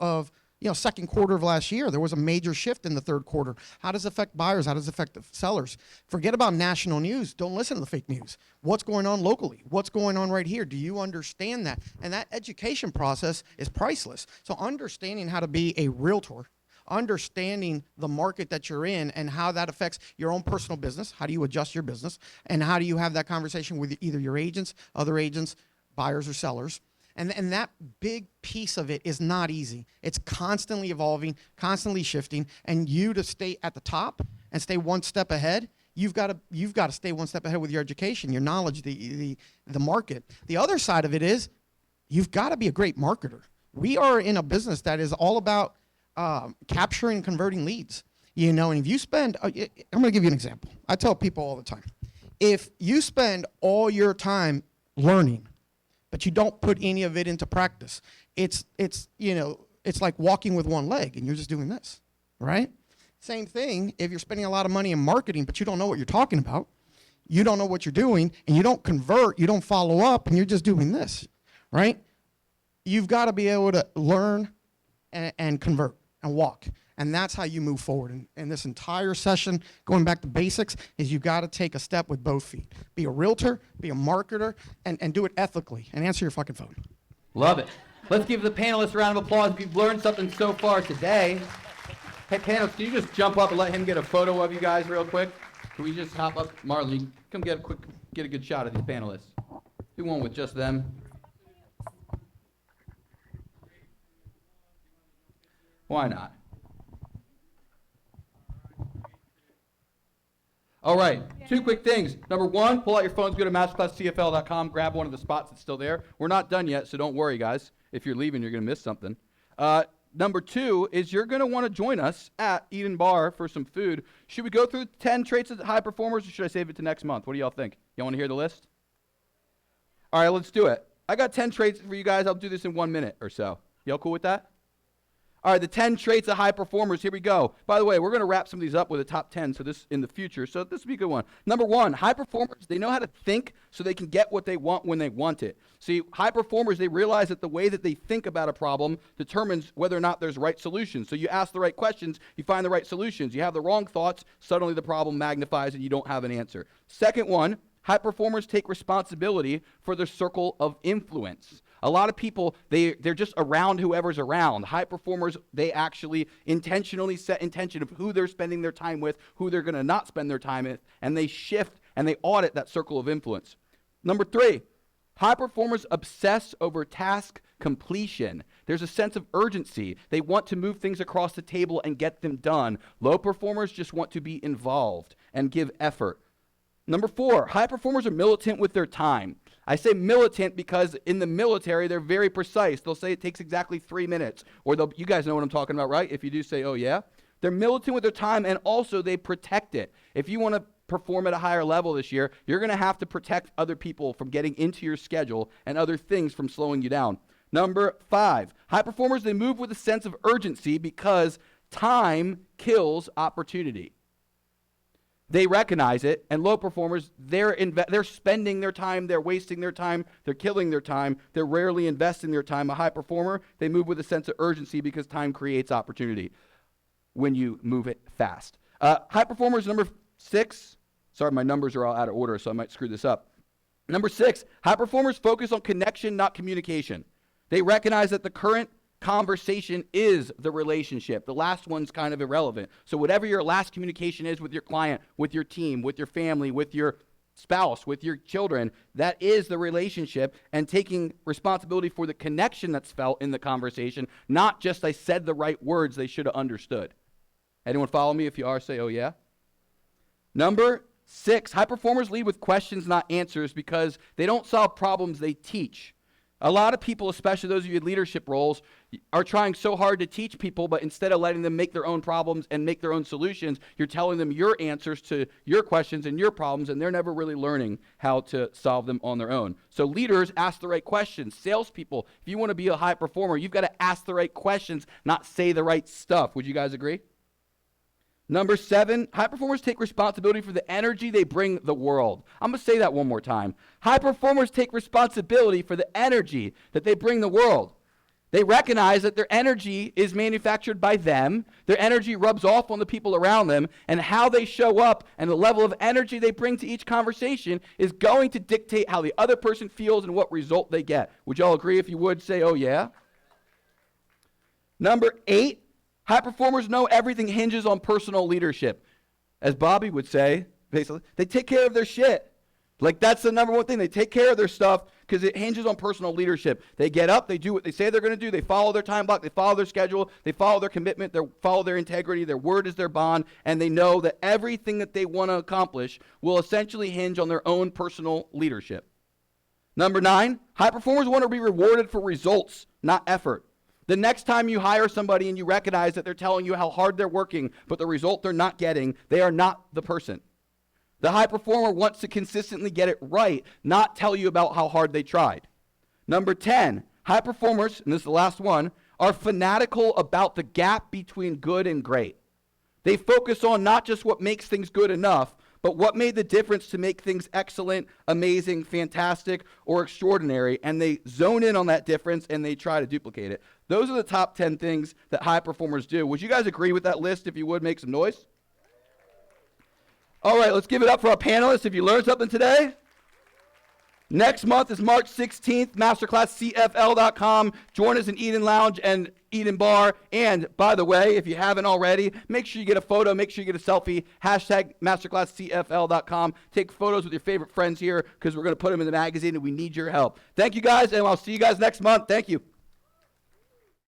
second quarter of last year. There was a major shift in the third quarter. How does it affect buyers? How does it affect the sellers? Forget about national news. Don't listen to the fake news. What's going on locally? What's going on right here? Do you understand that? And that education process is priceless. So understanding how to be a realtor, understanding the market that you're in and how that affects your own personal business. How do you adjust your business? And how do you have that conversation with either your agents, other agents, buyers or sellers? And that big piece of it is not easy. It's constantly evolving, constantly shifting, and you to stay at the top and stay one step ahead, you've got to stay one step ahead with your education, your knowledge, the market. The other side of it is you've got to be a great marketer. We are in a business that is all about capturing and converting leads. And if you spend, I'm going to give you an example. I tell people all the time, if you spend all your time learning, but you don't put any of it into practice, it's like walking with one leg and you're just doing this, right? Same thing if you're spending a lot of money in marketing, but you don't know what you're talking about, you don't know what you're doing, and you don't convert, you don't follow up, and you're just doing this, right? You've got to be able to learn and convert and walk. And that's how you move forward. And this entire session, going back to basics, is you've got to take a step with both feet. Be a realtor, be a marketer, and do it ethically. And answer your fucking phone. Love it. Let's give the panelists a round of applause if you've learned something so far today. Hey, panelists, can you just jump up and let him get a photo of you guys real quick? Can we just hop up? Marley, come get a good shot of these panelists. Do one with just them. Why not? All right, two quick things. Number one, pull out your phones, go to MasterclassCFL.com, grab one of the spots that's still there. We're not done yet, so don't worry, guys. If you're leaving, you're going to miss something. Number two is you're going to want to join us at Eden Bar for some food. Should we go through 10 traits of high performers, or should I save it to next month? What do y'all think? Y'all want to hear the list? All right, let's do it. I got 10 traits for you guys. I'll do this in 1 minute or so. Y'all cool with that? All right, the 10 traits of high performers. Here we go. By the way, we're going to wrap some of these up with a top 10 so this in the future. So this will be a good one. Number one, high performers, they know how to think so they can get what they want when they want it. See, high performers, they realize that the way that they think about a problem determines whether or not there's right solutions. So you ask the right questions, you find the right solutions. You have the wrong thoughts, suddenly the problem magnifies and you don't have an answer. Second one, high performers take responsibility for their circle of influence. A lot of people, they're just around whoever's around. High performers, they actually intentionally set intention of who they're spending their time with, who they're going to not spend their time with, and they shift and they audit that circle of influence. Number three, high performers obsess over task completion. There's a sense of urgency. They want to move things across the table and get them done. Low performers just want to be involved and give effort. Number four, high performers are militant with their time. I say militant because in the military, they're very precise. They'll say it takes exactly 3 minutes. Or you guys know what I'm talking about, right? If you do say, oh yeah. They're militant with their time, and also they protect it. If you want to perform at a higher level this year, you're going to have to protect other people from getting into your schedule and other things from slowing you down. Number five, high performers, they move with a sense of urgency because time kills opportunity. They recognize it, and low performers, they're spending their time, they're wasting their time, they're killing their time, they're rarely investing their time. A high performer, they move with a sense of urgency because time creates opportunity when you move it fast. High performers, number six, sorry, my numbers are all out of order, so I might screw this up. Number six, high performers focus on connection, not communication. They recognize that the current conversation is the relationship. The last one's kind of irrelevant. So whatever your last communication is with your client, with your team, with your family, with your spouse, with your children. That is the relationship, and taking responsibility for the connection that's felt in the conversation, not just I said the right words they should have understood. Anyone follow me? If you are, say, oh yeah. Number 6, high performers lead with questions, not answers, because they don't solve problems, they teach. A lot of people, especially those of you in leadership roles, are trying so hard to teach people, but instead of letting them make their own problems and make their own solutions, you're telling them your answers to your questions and your problems, and they're never really learning how to solve them on their own. So leaders ask the right questions. Salespeople, if you want to be a high performer, you've got to ask the right questions, not say the right stuff. Would you guys agree? Number 7, high performers take responsibility for the energy they bring the world. I'm going to say that one more time. High performers take responsibility for the energy that they bring the world. They recognize that their energy is manufactured by them. Their energy rubs off on the people around them, and how they show up and the level of energy they bring to each conversation is going to dictate how the other person feels and what result they get. Would y'all agree? If you would, say, oh yeah. Number 8, high performers know everything hinges on personal leadership. As Bobby would say, basically, they take care of their shit. Like, that's the number one thing. They take care of their stuff because it hinges on personal leadership. They get up, they do what they say they're going to do, they follow their time block, they follow their schedule, they follow their commitment, they follow their integrity, their word is their bond, and they know that everything that they want to accomplish will essentially hinge on their own personal leadership. Number 9, high performers want to be rewarded for results, not effort. The next time you hire somebody and you recognize that they're telling you how hard they're working, but the result they're not getting, they are not the person. The high performer wants to consistently get it right, not tell you about how hard they tried. Number 10, high performers, and this is the last one, are fanatical about the gap between good and great. They focus on not just what makes things good enough, but what made the difference to make things excellent, amazing, fantastic, or extraordinary, and they zone in on that difference and they try to duplicate it. Those are the top 10 things that high performers do. Would you guys agree with that list? If you would, make some noise. All right, let's give it up for our panelists. If you learned something today. Next month is March 16th, MasterclassCFL.com. Join us in Eden Lounge and Eden Bar. And by the way, if you haven't already, make sure you get a photo, make sure you get a selfie, hashtag MasterclassCFL.com. Take photos with your favorite friends here because we're going to put them in the magazine and we need your help. Thank you guys, and I'll see you guys next month. Thank you.